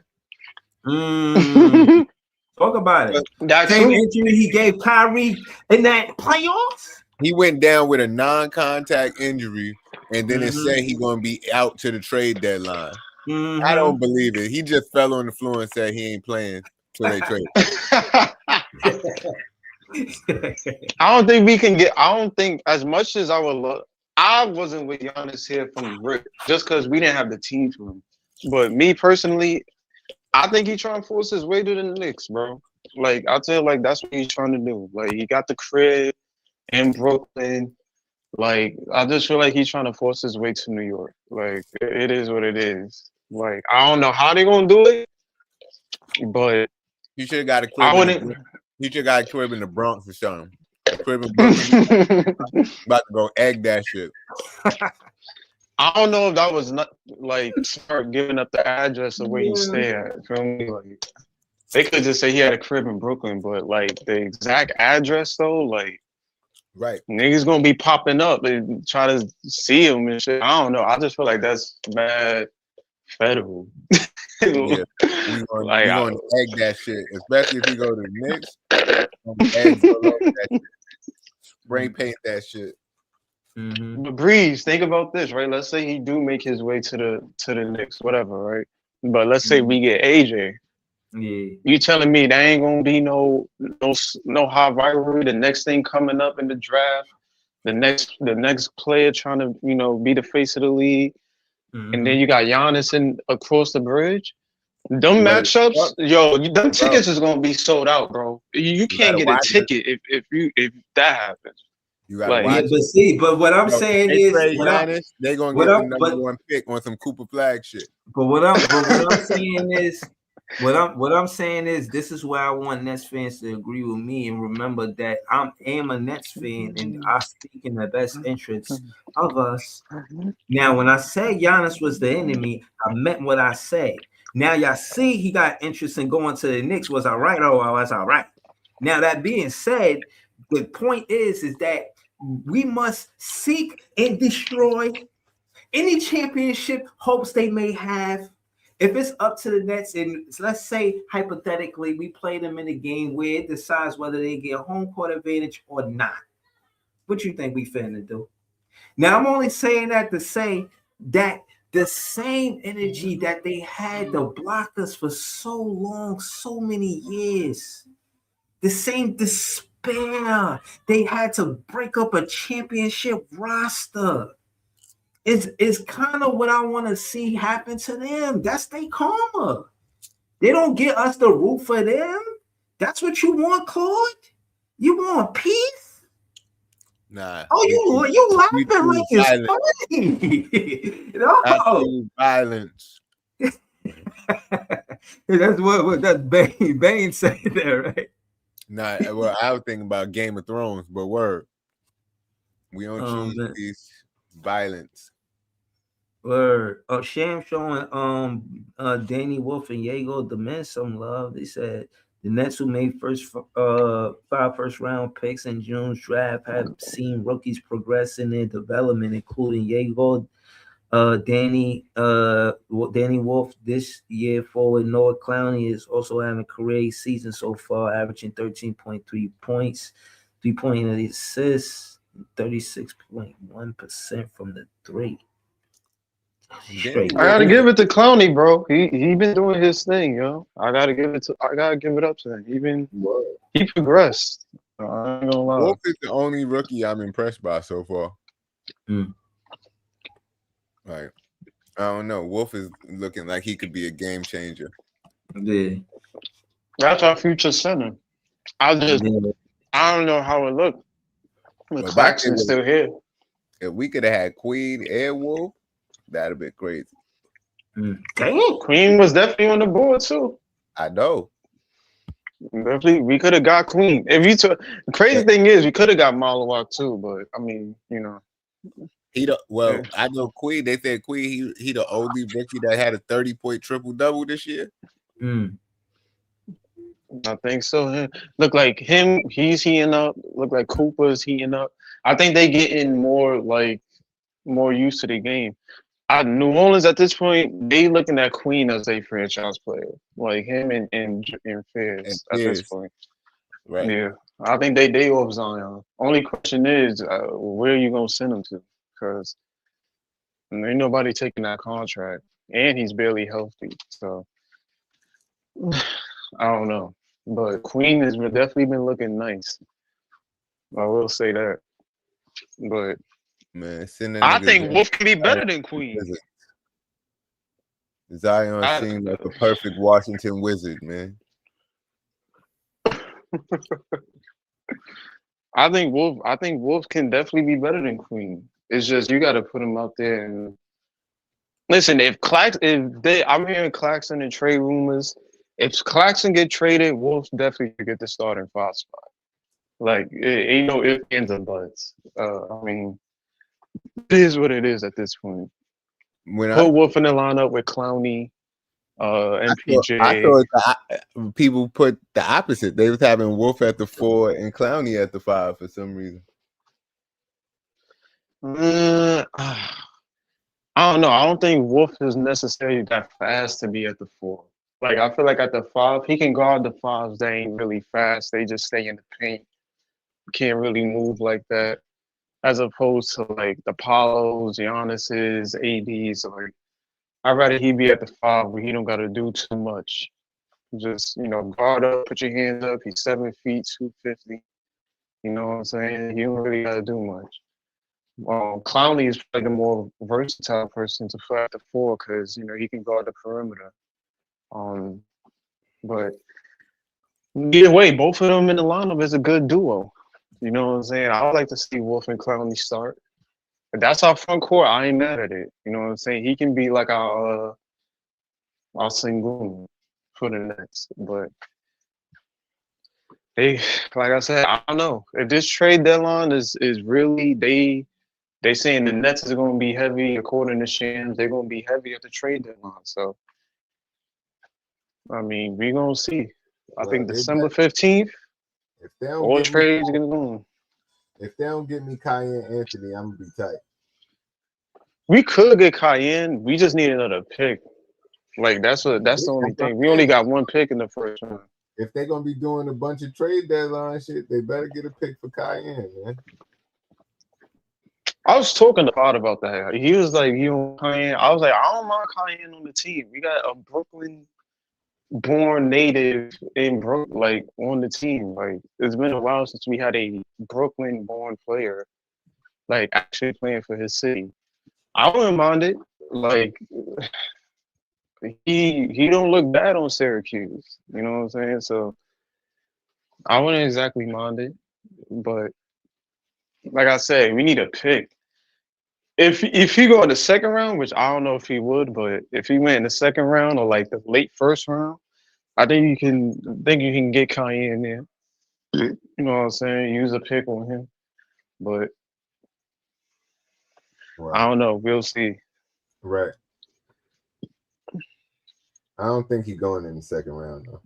Talk about it. That same injury he gave Kyrie in that playoffs. He went down with a non-contact injury, and then it said he's going to be out to the trade deadline. I don't believe it. He just fell on the floor and said he ain't playing till they trade. I don't think we can get. I don't think, as much as I would love. I wasn't with Giannis here from the rip, just because we didn't have the team for him. But me personally, I think he's trying to force his way to the Knicks, bro. Like, I tell you, like, that's what he's trying to do. Like, he got the crib in Brooklyn. Like, I just feel like he's trying to force his way to New York. Like, it is what it is. Like, I don't know how they're gonna do it, but He should have got a crib. I wouldn't. He should have got a crib in the Bronx or something. A crib in Brooklyn. About to go egg that shit. I don't know if that was not like smart giving up the address of where he stay at. Feel me? Like, they could just say he had a crib in Brooklyn, but like the exact address though, like. Right. Niggas gonna be popping up and try to see him and shit. I don't know. I just feel like that's mad federal. Yeah. We gonna egg that shit, especially if you go to the Knicks. Eggs all over that shit. Spray paint that shit. Mm-hmm. But Breeze, think about this, right? Let's say he do make his way to the Knicks, whatever, right? But let's say we get AJ. Yeah. You telling me there ain't gonna be no high rivalry? The next thing coming up in the draft, the next player trying to be the face of the league, and then you got Giannis across the bridge. Them matchups, them tickets is gonna be sold out, bro. You can't get a ticket if that happens. You gotta watch but what I'm saying is, Giannis, they gonna get the number one pick on some Cooper Flag shit. But what I'm saying is. What I'm saying is, this is where I want Nets fans to agree with me and remember that I am a Nets fan and I speak in the best interests of us. Now, when I said Giannis was the enemy, I meant what I said. Now, y'all see he got interest in going to the Knicks. Was I right? Oh, I was all right. Now, that being said, the point is that we must seek and destroy any championship hopes they may have. If it's up to the Nets, and let's say hypothetically we play them in a game where it decides whether they get home court advantage or not, what you think we finna do? Now I'm only saying that to say that the same energy that they had to block us for so long, so many years, the same despair they had to break up a championship roster. It's kind of what I want to see happen to them. That's their karma. They don't get us to root for them. That's what you want, Claude? You want peace? Nah. Oh, you laughing like it's funny. No. Violence. That's what Bane said there, right? Nah, well, I was thinking about Game of Thrones, but word. We don't choose these violence. Word. Sham showing Danny Wolf and Diego Demens some love. They said the Nets, who made 5 first-round picks in June's draft, have seen rookies progress in their development, including Diego, Danny Wolf this year. Forward Noah Clowney is also having a career season so far, averaging 13.3 points, 3.8 assists, 36.1% from the three. I gotta give it to Clowney, bro. He been doing his thing, yo. I gotta give it up to him. He progressed. I ain't gonna lie. Wolf is the only rookie I'm impressed by so far. Like, I don't know. Wolf is looking like he could be a game changer. Yeah, that's our future center. I don't know how it looked. But Claxton's still here. If we could have had Queen and Wolf, that'd have been crazy. Damn, Queen was definitely on the board too. I know. Definitely, we could have got Queen. If you took, the crazy thing is, we could have got Malawak too. But I mean, I know Queen. They said Queen. He the only rookie that had a 30-point triple-double this year. I think so. Look like him. He's heating up. Look like Cooper's heating up. I think they getting more used to the game. New Orleans at this point, they looking at Queen as a franchise player, like him and Fairs at this point. Right. Yeah, I think they off Zion. Only question is, where are you gonna send him to? Because ain't nobody taking that contract, and he's barely healthy. So I don't know, but Queen has definitely been looking nice. I will say that, but. Man, I think Wolf can be better than Queen. Zion seemed like a perfect Washington Wizard, man. I think Wolf can definitely be better than Queen. It's just you got to put him out there and listen. I'm hearing Claxton and trade rumors. If Claxton get traded, Wolf definitely could get the starting 5 spot. Like it ain't no ifs, ands, or buts. I mean, it is what it is at this point. When Put Wolf in the lineup with Clowney, MPJ. I thought people put the opposite. They was having Wolf at the 4 and Clowney at the 5 for some reason. I don't know. I don't think Wolf is necessarily that fast to be at the 4. Like I feel like at the 5, he can guard the 5s. They ain't really fast. They just stay in the paint. Can't really move like that, as opposed to like the Paulos, Giannis's, ADs. So like, I'd rather he be at the 5 where he don't got to do too much. Just guard up, put your hands up. He's 7 feet, 250. You know what I'm saying? He don't really got to do much. Clowney is probably the more versatile person to play at the 4 because he can guard the perimeter. But either way, both of them in the lineup is a good duo. You know what I'm saying? I would like to see Wolf and Clowney start. But that's our front court. I ain't mad at it. You know what I'm saying? He can be like our Sengun for the Nets. But like I said, I don't know. If this trade deadline is really they saying the Nets is going to be heavy according to Shams. They're going to be heavy at the trade deadline. So I mean, we're going to see. I think December 15th. If they don't all trades gonna go. If they don't get me Cayenne Anthony, I'm gonna be tight. We could get Cayenne. We just need another pick. Like that's the only thing. We only got one pick in the first round. If they're gonna be doing a bunch of trade deadline shit, they better get a pick for Cayenne, man. I was talking to Pod about that. He was like, Cayenne. I was like, I don't mind Cayenne on the team. We got a Brooklyn born native in on the team. Like it's been a while since we had a Brooklyn born player like actually playing for his city. I wouldn't mind it. Like he don't look bad on Syracuse. You know what I'm saying? So I wouldn't exactly mind it. But like I said, we need a pick. If he go in the second round, which I don't know if he would, but if he went in the second round or like the late first round, I think you can get Cayenne there. You know what I'm saying? Use a pick on him. But right. I don't know. We'll see. Right. I don't think he's going in the second round though.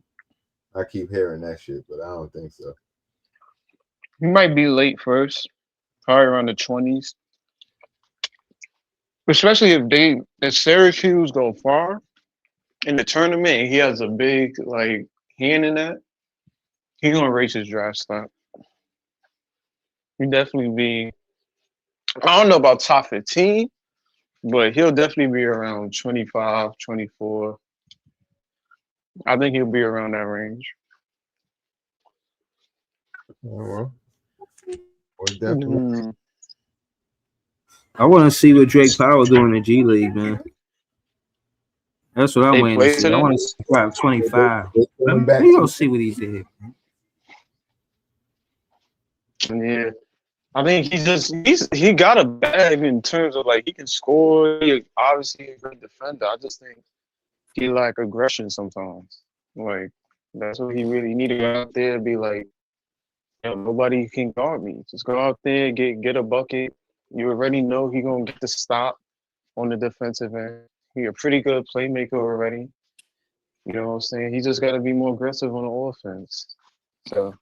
I keep hearing that shit, but I don't think so. He might be late first, probably around the 20s. Especially if Syracuse go far in the tournament, he has a big hand in that. He's gonna raise his draft stock. He definitely be. I don't know about top 15, but he'll definitely be around 25, 24. I think he'll be around that range. Well, definitely. I want to see what Drake Powell doing in the G League, man. That's what I'm waiting to see. I want to see drop 25. We gonna see what he's did. Yeah, I think he got a bag in terms of he can score. He obviously a great defender. I just think he lack aggression sometimes. Like that's what he really need to go out there and be like, nobody can guard me. Just go out there, get a bucket. You already know he gonna get the stop on the defensive end. He a pretty good playmaker already. You know what I'm saying? He just got to be more aggressive on the offense. So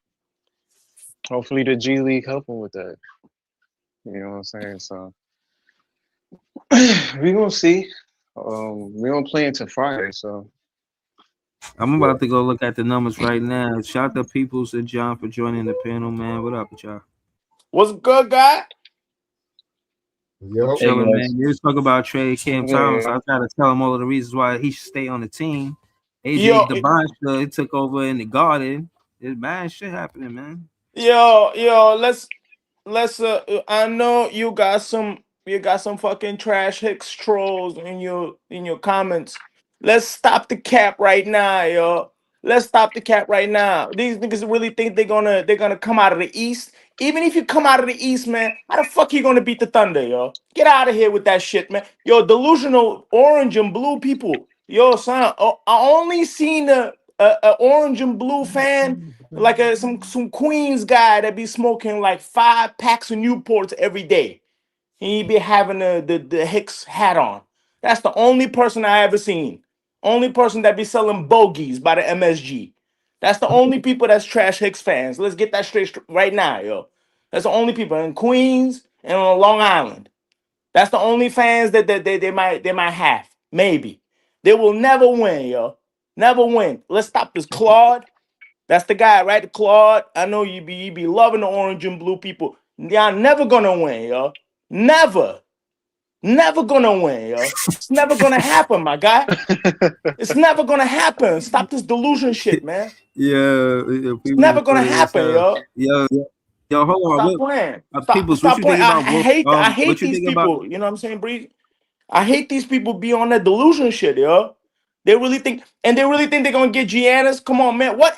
hopefully the G League help him with that. You know what I'm saying? So we gonna see. We gonna play until Friday. So I'm about to go look at the numbers right now. Shout out to Peoples and John for joining the panel, man. What up with y'all? What's good, guy? Yo, chilling, man. You was talking about trade Cam Thomas. I try to tell him all of the reasons why he should stay on the team. AJ DeBonch took over in the Garden. There's bad shit happening, man. Yo, let's. I know you got some fucking trash Hicks trolls in your comments. Let's stop the cap right now, yo. Let's stop the cap right now. These niggas really think they're gonna come out of the East. Even if you come out of the East, man, how the fuck you gonna beat the Thunder, yo? Get out of here with that shit, man. Yo, delusional orange and blue people. Yo, son, I only seen a orange and blue fan, like some Queens guy that be smoking like 5 packs of Newports every day. He be having the Hicks hat on. That's the only person I ever seen. Only person that be selling bogeys by the MSG. That's the only people that's trash Hicks fans. Let's get that straight right now, yo. That's the only people in Queens and on Long Island. That's the only fans that they might have. Maybe. They will never win, yo. Never win. Let's stop this Claude. That's the guy, right? The Claude. I know you be loving the orange and blue people. Y'all never gonna win, yo. Never. Never gonna win, yo. It's never gonna happen, my guy. It's never gonna happen. Stop this delusion shit, man. Yeah, It's never gonna happen, yo. Yo, hold on. Stop playing. Stop playing. I hate what you these think people. about? You know what I'm saying, Breeze? I hate these people be on that delusion shit, yo. They really think they're gonna get Giannis. Come on, man. What?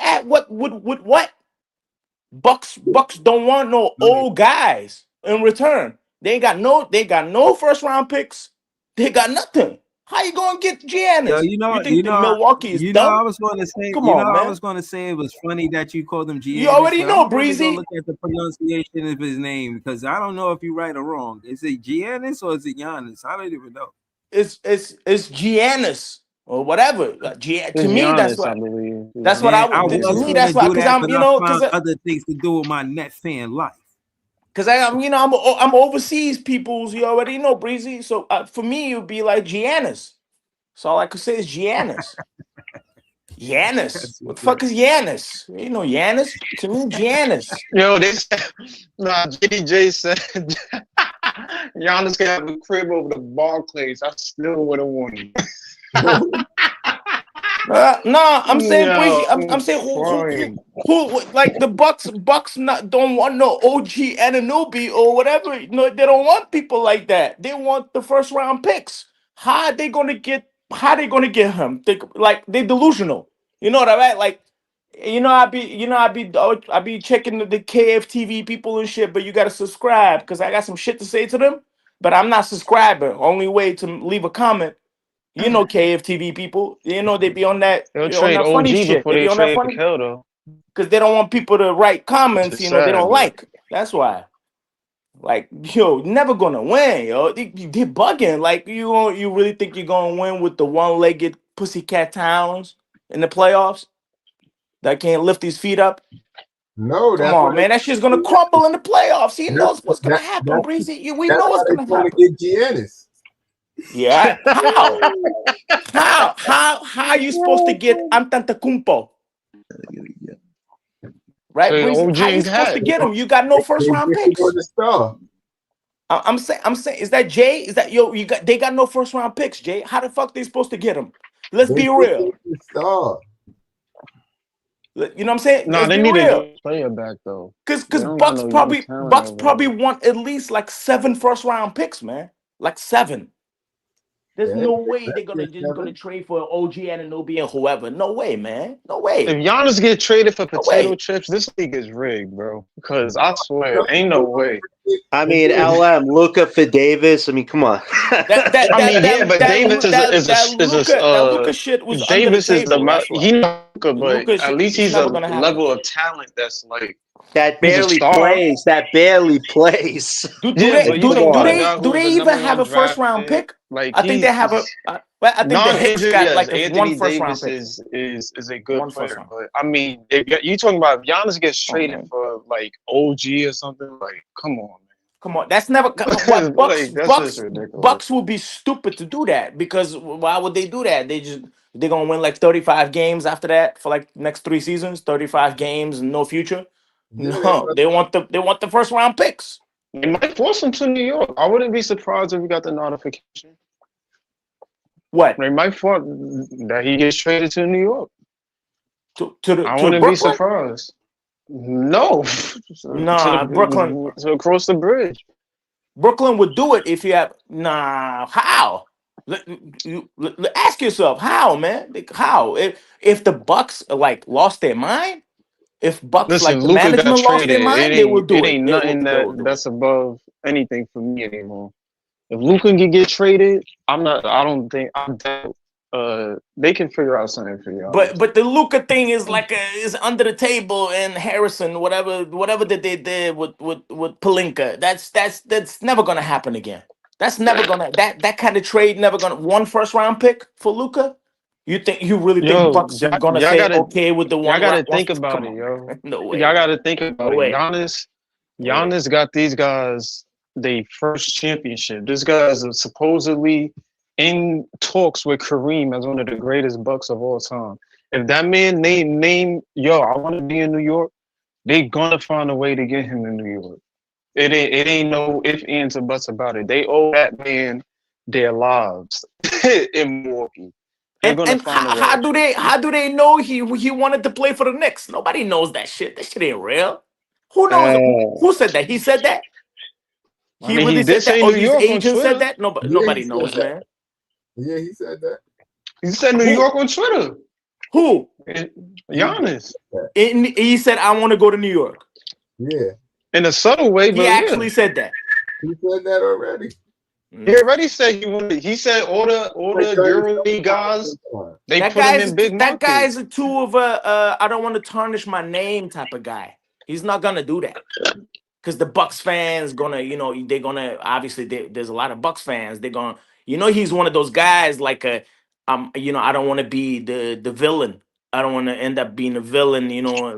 Bucks don't want no old guys in return. They got no first round picks. They got nothing. How you gonna get Giannis? Yo, you think Milwaukee is dumb? I was going to say. Come on, man. I was going to say it was funny that you called him Giannis. You already know, I'm really Breezy. gonna look at the pronunciation of his name because I don't know if you're right or wrong. Is it Giannis or is it Giannis? I don't even know. It's Giannis or whatever. To me, Giannis, that's what I believe. that's what I would. To me, that's why, because I'm, you know, because other things to do with my net fan life. Because I'm overseas peoples. You already know, Breezy. So for me, it would be like Giannis. So all I could say is Giannis. Giannis. What the fuck is Giannis? You know Giannis? To me, Giannis. Yo, they said, JDJ said Giannis can have a crib over the Barclays. I still would have won. No, I'm saying Breezy. I'm saying who like the Bucks don't want no OG Anunoby or whatever. No, they don't want people like that. They want the first round picks. How are they gonna get him? They're delusional. You know what I mean? Like, I be checking the KFTV people and shit, but you gotta subscribe because I got some shit to say to them. But I'm not subscribing. Only way to leave a comment. You know KFTV people. You know they be on that. They'll trade that OG funny shit. before they trade Kel, though. Because they don't want people to write comments. It's They sad, don't bro. like. That's why. Like, yo, never gonna win, yo. They bugging. Like, you really think you're gonna win with the one-legged pussycat towns in the playoffs that can't lift his feet up? No, Come on, man. That shit's gonna crumble in the playoffs. He knows what's gonna happen, Breezy. We know what's gonna happen. Get Giannis. Yeah. How are you supposed to get Antetokounmpo? Right, Breezy? How you supposed to get him? You got no first round picks. I'm saying, is that Jay? Is that they got no first round picks, Jay? How the fuck they supposed to get him? Let's be real. You know what I'm saying? No, they need a good player back though. Because Bucks probably want at least like 7 first round picks, man. Like 7. There's no way they're gonna trade for OG Anunoby and whoever. No way, man. No way. If Giannis get traded for potato chips, this league is rigged, bro. Because I swear, ain't no way. I mean, LM, Luka for Davis. I mean, come on. But Davis is Luka shit was Davis is the he not Luka, but at least he's a level of talent that's like that barely plays. Do they even have a first round pick? Like I think they have a. I think the Hicks got like Anthony one first round Davis pick. is a good player, but I mean, if you talking about if Giannis gets traded for like OG or something, like come on, man. Come on, that's never. Bucks will be stupid to do that because why would they do that? They're gonna win like 35 games after that for like next 3 seasons. 35 games, no future. No, they want the first round picks. They might force him to New York. I wouldn't be surprised if we got the notification. What? They might force that he gets traded to New York. I wouldn't be surprised. No. Brooklyn. To across the bridge. Brooklyn would do it if you have how? Ask yourself how, man. Like, how if the Bucks like lost their mind, if Bucks Listen, like the Luca got management lost their traded. mind, they will It do it. ain't They will. nothing They will do it. that's above anything for me anymore. If Luca can get traded, I'm not. I don't think. I doubt. They can figure out something for y'all. But the Luca thing is like is under the table, and Harrison, whatever that they did with Palinka, that's never gonna happen again. That's never gonna that kind of trade never gonna one first round pick for Luca. You really think Yo, Bucks is gonna say okay with the y'all one gotta one? think about Come it, on, yo. no Y'all way, gotta think no about it. way, Giannis, no way. Giannis got these guys their first championship. This guy is supposedly in talks with Kareem as one of the greatest Bucks of all time. If that man name yo, I want to be in New York, they gonna find a way to get him in New York. It ain't no ifs, ands, or buts about it. They owe that man their lives in Milwaukee. They're gonna And find a way. how do they know he wanted to play for the Knicks? Nobody knows that shit. That shit ain't real. Who knows? Who said that? He said that. I He mean, he really did said that, say or New his York on agent said Twitter. that. Nobody, Yeah, he nobody said knows, that. man. Yeah, he said that. He said New Who? York on Twitter. Who? Giannis. He said, "I want to go to New York." Yeah, In a subtle way, He but actually said that. he said that already. he already said he wanted. He said all the EuroLeague guys, they That put him guy's in big that guy markets. is a two of a I don't want to tarnish my name type of guy. He's not gonna do that because the Bucks fans gonna they're gonna obviously there's a lot of Bucks fans. They're gonna he's one of those guys like a I don't want to be the villain. I don't want to end up being a villain.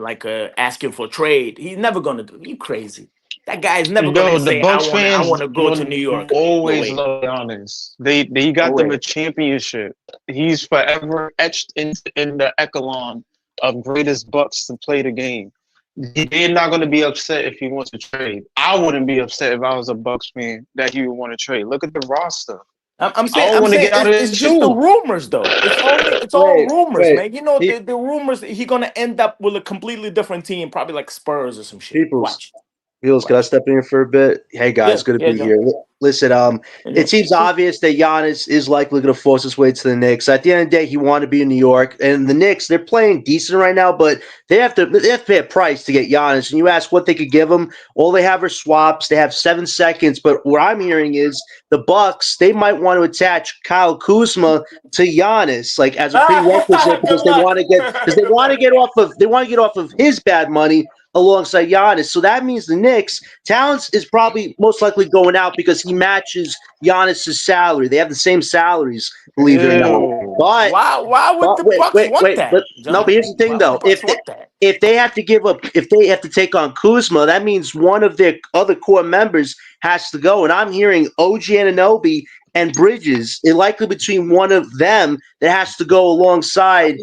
Like asking for trade. He's never gonna do. You crazy? That guy is never gonna Yo, the say I Bucks want fans to go to New will York. No always way. love Giannis. They No got them way. a championship. He's forever etched in the echelon of greatest Bucks to play the game. They're not going to be upset if he wants to trade. I wouldn't be upset if I was a Bucks fan that he would want to trade. Look at the roster. I'm I saying don't want to get out of it's this the too. rumors though. It's all Wait, rumors, wait. man. You know Pe- the rumors that he gonna end up with a completely different team, probably like Spurs or some shit. Peoples, Watch, Peoples, can I watch. step in here for a bit? Hey Yeah, guys, good to yeah, be John. here. Listen, Yeah. it seems obvious that Giannis is likely going to force his way to the Knicks. At the end of the day, he wanted to be in New York, and the Knicks, they're playing decent right now, but they have to pay a price to get Giannis. And you ask what they could give him, all they have are swaps. They have 7 seconds, but what I'm hearing is the Bucks, they might want to attach Kyle Kuzma to Giannis, like as a prerequisite, because Good luck. they want to get off of his bad money alongside Giannis. So that means the Knicks, Towns is probably most likely going out because he matches Giannis's salary. They have the same salaries, believe it or not. Ew. But Why would the wait, Bucks want but that, no. John? But here's the thing, Why would the though. Bucks want that? If they have to give up, if they have to take on Kuzma, that means one of their other core members has to go. And I'm hearing OG Anunoby and Bridges. It's likely between one of them that has to go alongside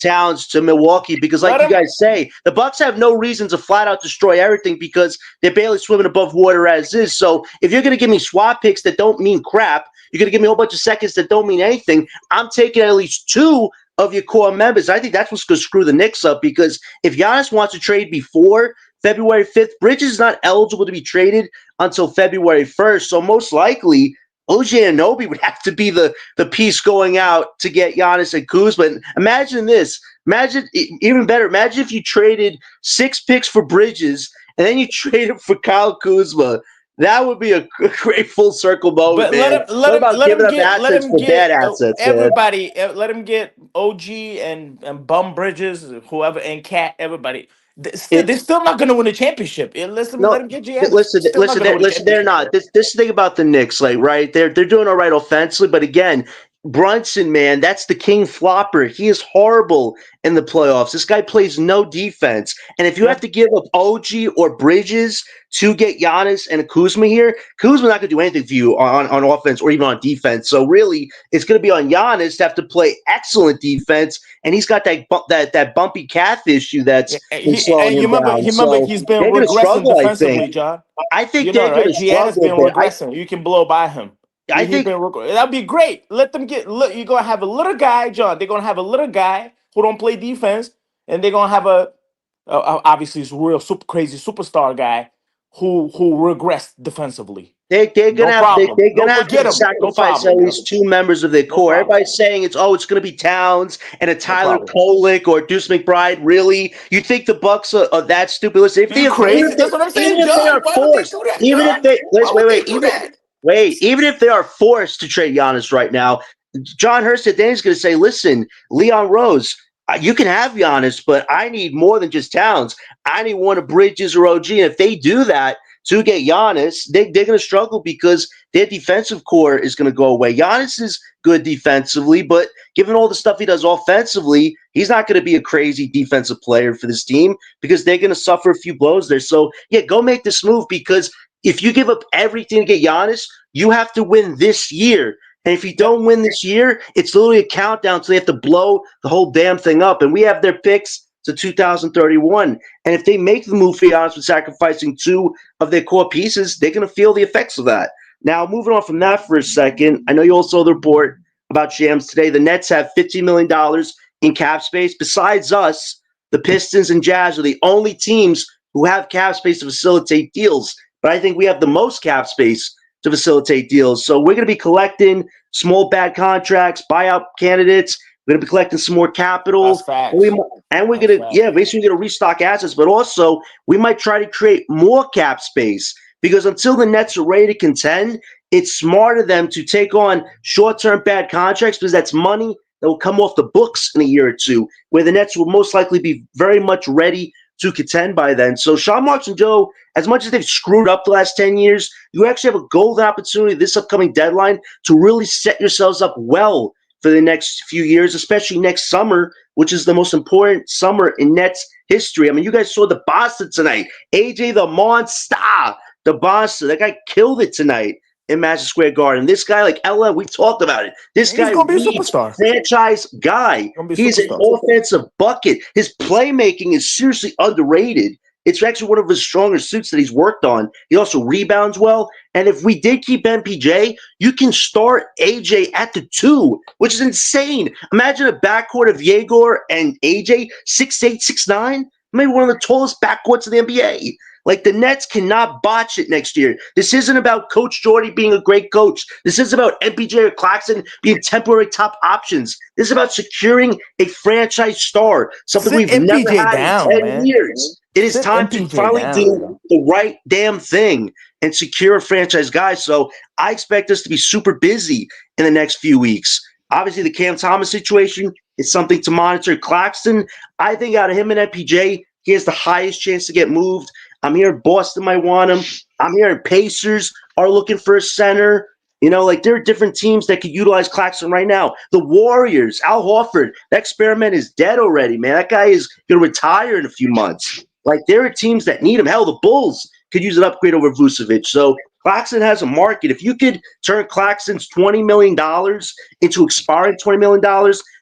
Towns to Milwaukee because, like Let you him. guys say, the Bucks have no reason to flat out destroy everything because they're barely swimming above water as is. So if you're going to give me swap picks that don't mean crap, you're going to give me a whole bunch of seconds that don't mean anything. I'm taking at least 2 of your core members. I think that's what's going to screw the Knicks up because if Giannis wants to trade before February 5th, Bridges is not eligible to be traded until February 1st. So most likely, OG Anunoby would have to be the piece going out to get Giannis and Kuzma. And imagine this. Imagine even better. Imagine if you traded 6 picks for Bridges and then you traded for Kyle Kuzma. That would be a great full circle moment, But man. What about giving up assets for bad assets, man? everybody. Let him get OG and Bum Bridges, whoever, and Cat. Everybody. They're still not going to win a championship. No, Let him get Giannis. Still not listen, going to win a they're championship, not. bro. This thing about the Knicks, like, right? They're doing all right offensively, but again, Brunson, man, that's the king flopper. He is horrible in the playoffs. This guy plays no defense. And if you Yeah. have to give up OG or Bridges to get Giannis and Kuzma here, Kuzma's not going to do anything for you on offense or even on defense. So really, it's going to be on Giannis to have to play excellent defense. And he's got that bumpy calf issue that's been slowing him down. Remember, So he's been they're going to regressing struggle, I think. defensively, John. I think You they're know, going right? to Giannis struggle been a bit. regressing. You can blow by him. I He's think that'd be great. Let them get. Look, you're gonna have a little guy, John. They're gonna have a little guy who don't play defense, and they're gonna have obviously he's a real super crazy superstar guy who regressed defensively. They're gonna have problem. they're gonna No, have forget to 'em. No sacrifice problem, at yo. least 2 members of their core. problem. Everybody's saying it's gonna be Towns and a Tyler problem. Kolick or Deuce McBride. Really, you think the Bucks are that stupid? Listen, if Are you crazy? That's what I'm saying, even if they John. are Why would they forced, do that, even John? if they Why would they do that? even if they are forced to trade Giannis right now, John Hurst today is going to say, "Listen, Leon Rose, you can have Giannis, but I need more than just Towns. I need one of Bridges or OG." And if they do that to get Giannis, they're going to struggle because their defensive core is going to go away. Giannis is good defensively, but given all the stuff he does offensively, he's not going to be a crazy defensive player for this team because they're going to suffer a few blows there. So, yeah, go make this move because if you give up everything to get Giannis, you have to win this year. And if you don't win this year, it's literally a countdown, so they have to blow the whole damn thing up. And we have their picks to 2031. And if they make the move for Giannis with sacrificing 2 of their core pieces, they're going to feel the effects of that. Now, moving on from that for a second, I know you all saw the report about Shams today. The Nets have $50 million in cap space. Besides us, the Pistons and Jazz are the only teams who have cap space to facilitate deals. But I think we have the most cap space to facilitate deals. So we're going to be collecting small bad contracts, buyout candidates. We're going to be collecting some more capital. That's facts. And we're going to, basically going to restock assets, but also we might try to create more cap space because until the Nets are ready to contend, it's smarter them to take on short-term bad contracts because that's money that will come off the books in a year or two, where the Nets will most likely be very much ready to contend by then. So Sean Marks and Joe, as much as they've screwed up the last 10 years, you actually have a golden opportunity this upcoming deadline to really set yourselves up well for the next few years, especially next summer, which is the most important summer in Nets history. I mean, you guys saw the Boston tonight. AJ the Monster, the Boston. That guy killed it tonight in Madison Square Garden. This guy, like LM, we talked about it. This guy gonna be a superstar. Franchise guy. He's an offensive bucket. His playmaking is seriously underrated. It's actually one of his stronger suits that he's worked on. He also rebounds well. And if we did keep MPJ, you can start AJ at the 2, which is insane. Imagine a backcourt of Yegor and AJ, 6'8", 6'9", maybe one of the tallest backcourts in the NBA. Like, the Nets cannot botch it next year. This isn't about Coach Jordy being a great coach. This isn't about MPJ or Claxton being temporary top options. This is about securing a franchise star, something we've never had in 10 years. It is time to finally do the right damn thing and secure a franchise guy. So I expect us to be super busy in the next few weeks. Obviously, the Cam Thomas situation is something to monitor. Claxton, I think out of him and MPJ, he has the highest chance to get moved. I'm here in Boston might want him. I'm here in Pacers are looking for a center. You know, like, there are different teams that could utilize Claxton right now. The Warriors, Al Horford, that experiment is dead already, man. That guy is going to retire in a few months. Like, there are teams that need him. Hell, the Bulls could use an upgrade over Vucevic. So Claxton has a market. If you could turn Claxton's $20 million into expiring $20 million,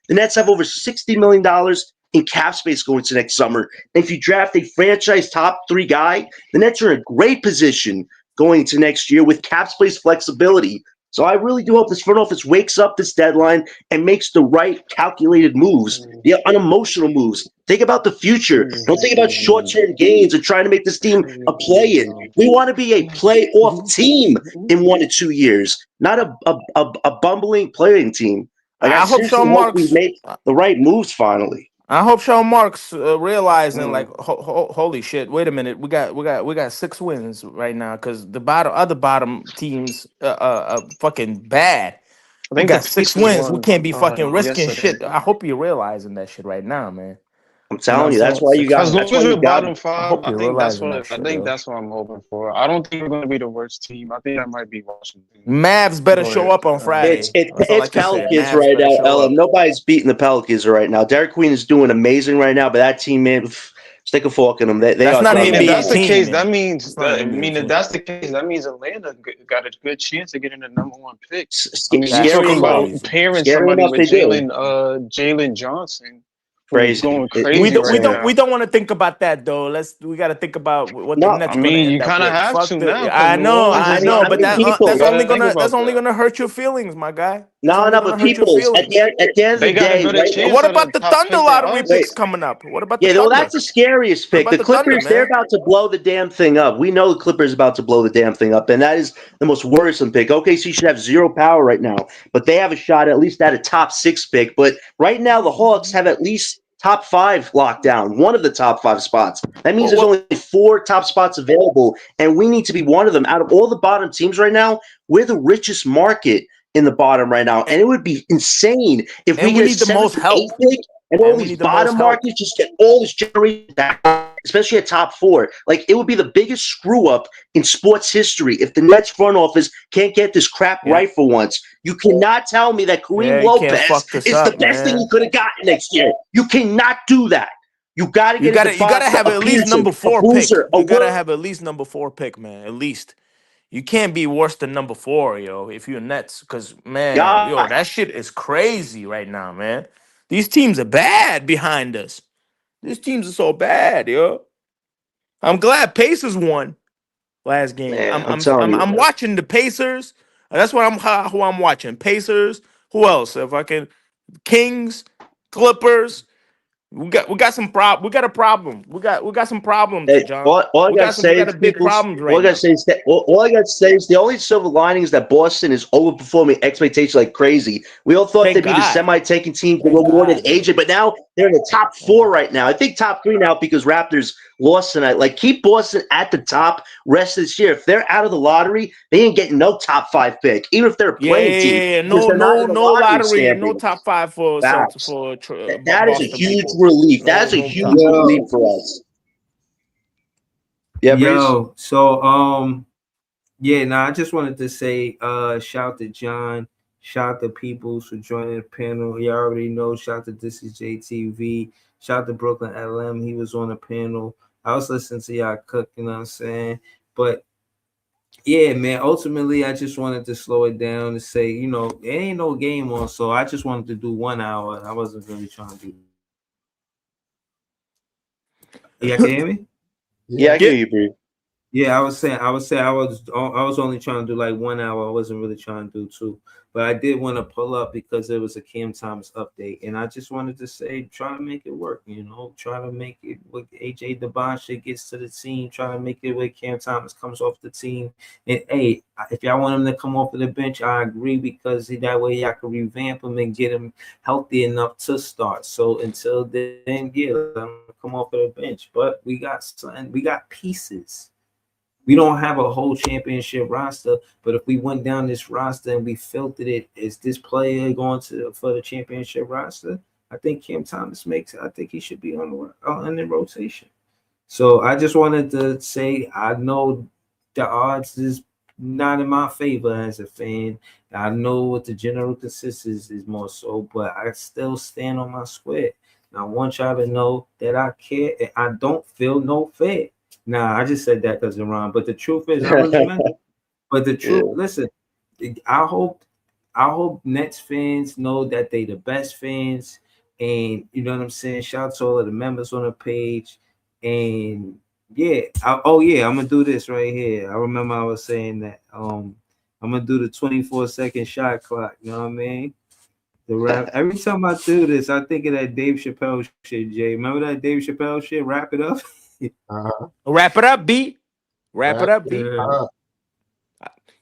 the Nets have over $60 million in cap space going to next summer. And if you draft a franchise top 3 guy, the Nets are in a great position going into next year with cap space flexibility. So I really do hope this front office wakes up this deadline and makes the right calculated moves, the unemotional moves. Think about the future. Don't think about short-term gains and trying to make this team a play-in. We want to be a playoff team in 1 to 2 years, not a bumbling playing team. Like, I hope Sean Marks make the right moves finally. I hope Sean Marks realizing like, holy shit! Wait a minute, we got 6 wins right now because the other bottom teams fucking bad. We got 6 wins. We can't be fucking risking shit. I hope you're realizing that shit right now, man. I'm telling you, that's why you got. As long as we're bottom 5, I think that's what I'm hoping for. I don't think we're going to be the worst team. I think that might be Washington. Mavs better show up on Friday. It's Pelicans right now. Nobody's beating the Pelicans right now. Derek Queen is doing amazing right now, but that team, man, stick a fork in them. That's not an NBA If that's the team, case, man. that means if that's the case, that means Atlanta got a good chance of getting the #1 pick. I mean, you're talking about pairing somebody with Jalen Johnson. Crazy. Going crazy. We don't want to think about that though. We got to think about what the Nets. I mean, you kind of have to now. I know, but that's only gonna hurt your feelings, my guy. No, only no, gonna but hurt your people, at feelings. the end of They the got a day, better right? chance. What of the about the top pick Thunder than lottery us. picks coming up? What about the Yeah, well, Thunder? that's the scariest What pick. about The the Thunder, Clippers, they're man? about to blow the damn thing up. We know the Clippers about to blow the damn thing up, and that is the most worrisome pick. OKC should have zero power right now, but they have a shot at least at a top 6 pick. But right now, the Hawks have at least top 5 locked down, one of the top 5 spots. That means Well, there's only 4 top spots available, and we need to be one of them. Out of all the bottom teams right now, we're the richest market in the bottom right now, and it would be insane if we and we get a need the 7th most or help. 8th pick and all And we these need the most bottom help. markets just get all this generation back, especially at top 4. Like, it would be the biggest screw up in sports history if the Nets front office can't get this crap right for once. You cannot tell me that Kareem You can't Lopez fuck this is the up, best thing man. you could have gotten next year. You cannot do that. You got to You get a gotta DeFonte, have a at least Peterson, number a 4 pick. Boozer, a You gotta Will. have at least number 4 pick, man. At least. You can't be worse than number 4, yo, if you're Nets. Because, man, yo, God. that shit is crazy right now, man. These teams are bad behind us. These teams are so bad, yo. I'm glad Pacers won last game. Man, I'm telling you. I'm watching the Pacers. That's what who I'm watching. Pacers. Who else? If I can, Kings, Clippers. We got some we got a problem. We got some problems, Hey, John. all I gotta say We got is, a big people. problems All right I gotta now. say is that all I gotta say is the only silver lining is that Boston is overperforming expectations like crazy. We all thought Thank they'd be the God. semi-taking team that Thank rewarded God, yo. AJ, but now they're in the top 4 right now. I think top 3 now because Raptors lost tonight. Like, keep Boston at the top rest of this year. If they're out of the lottery, they ain't getting no top 5 pick, even if they're a playing team. Because No, they're not in the no lottery lottery, no standings. top 5 for Facts. That is a Boston huge people. relief. That's a No huge top. relief for us. Yeah, Breeze? Yo, so yeah, I just wanted to say shout to John, shout to Peoples for joining the panel. You already know, shout to This Is JTV, shout to Brooklyn LM, he was on the panel. I was listening to y'all cook, you know what I'm saying? But yeah, man, ultimately I just wanted to slow it down and say, you know, it ain't no game on, so I just wanted to do 1 hour. I wasn't really trying to do. Yeah, can you hear me? Yeah, I can hear you, Bree. Yeah, I was saying I was only trying to do like 1 hour. I wasn't really trying to do 2, but I did want to pull up because there was a Cam Thomas update, and I just wanted to say, try to make it work. You know, try to make it with AJ DeBonshire gets to the team. Try to make it where Cam Thomas comes off the team. And hey, if y'all want him to come off of the bench, I agree because that way y'all can revamp him and get him healthy enough to start. So until then, yeah, let him come off of the bench. But we got pieces. We don't have a whole championship roster, but if we went down this roster and we filtered it, is this player going for the championship roster? I think Cam Thomas I think he should be on the rotation. So I just wanted to say I know the odds is not in my favor as a fan. I know what the general consensus is more so, but I still stand on my square. And I want y'all to know that I care. And I don't feel no fear. Nah, I just said that because of Ron. But the truth is, I really meant it. But the truth, listen, I hope Nets fans know that they the best fans, and you know what I'm saying. Shout out to all of the members on the page, and yeah, I'm gonna do this right here. I remember I was saying that I'm gonna do the 24-second shot clock. You know what I mean? The rap. Every time I do this, I think of that Dave Chappelle shit. Jay, remember that Dave Chappelle shit? Wrap it up. Wrap it up, B. Wrap it up, B.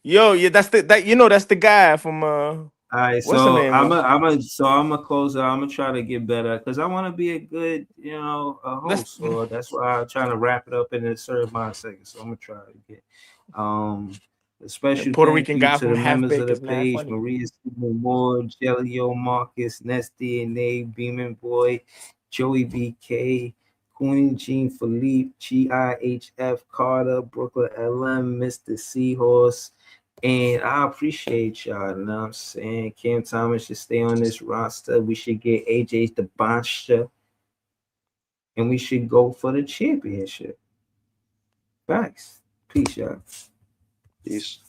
Yo, yeah, that's the guy from All right, what's the so name? I'm a closer. I'm gonna try to get better because I want to be a good, a host. So that's why I'm trying to wrap it up and then serve my second. So I'm gonna try to get, a special Puerto thank Rican you guy to from the Half members of Baked the is mad page: funny. Maria Stephen Moore, Jelio Marcus, Nest DNA, Beeman Boy, Joey BK, Queen Jean Philippe, GIHF Carter, Brooklyn LM, Mr. Seahorse. And I appreciate y'all. You know what I'm saying? Cam Thomas should stay on this roster. We should get AJ DeBonshire. And we should go for the championship. Thanks. Peace, y'all. Peace.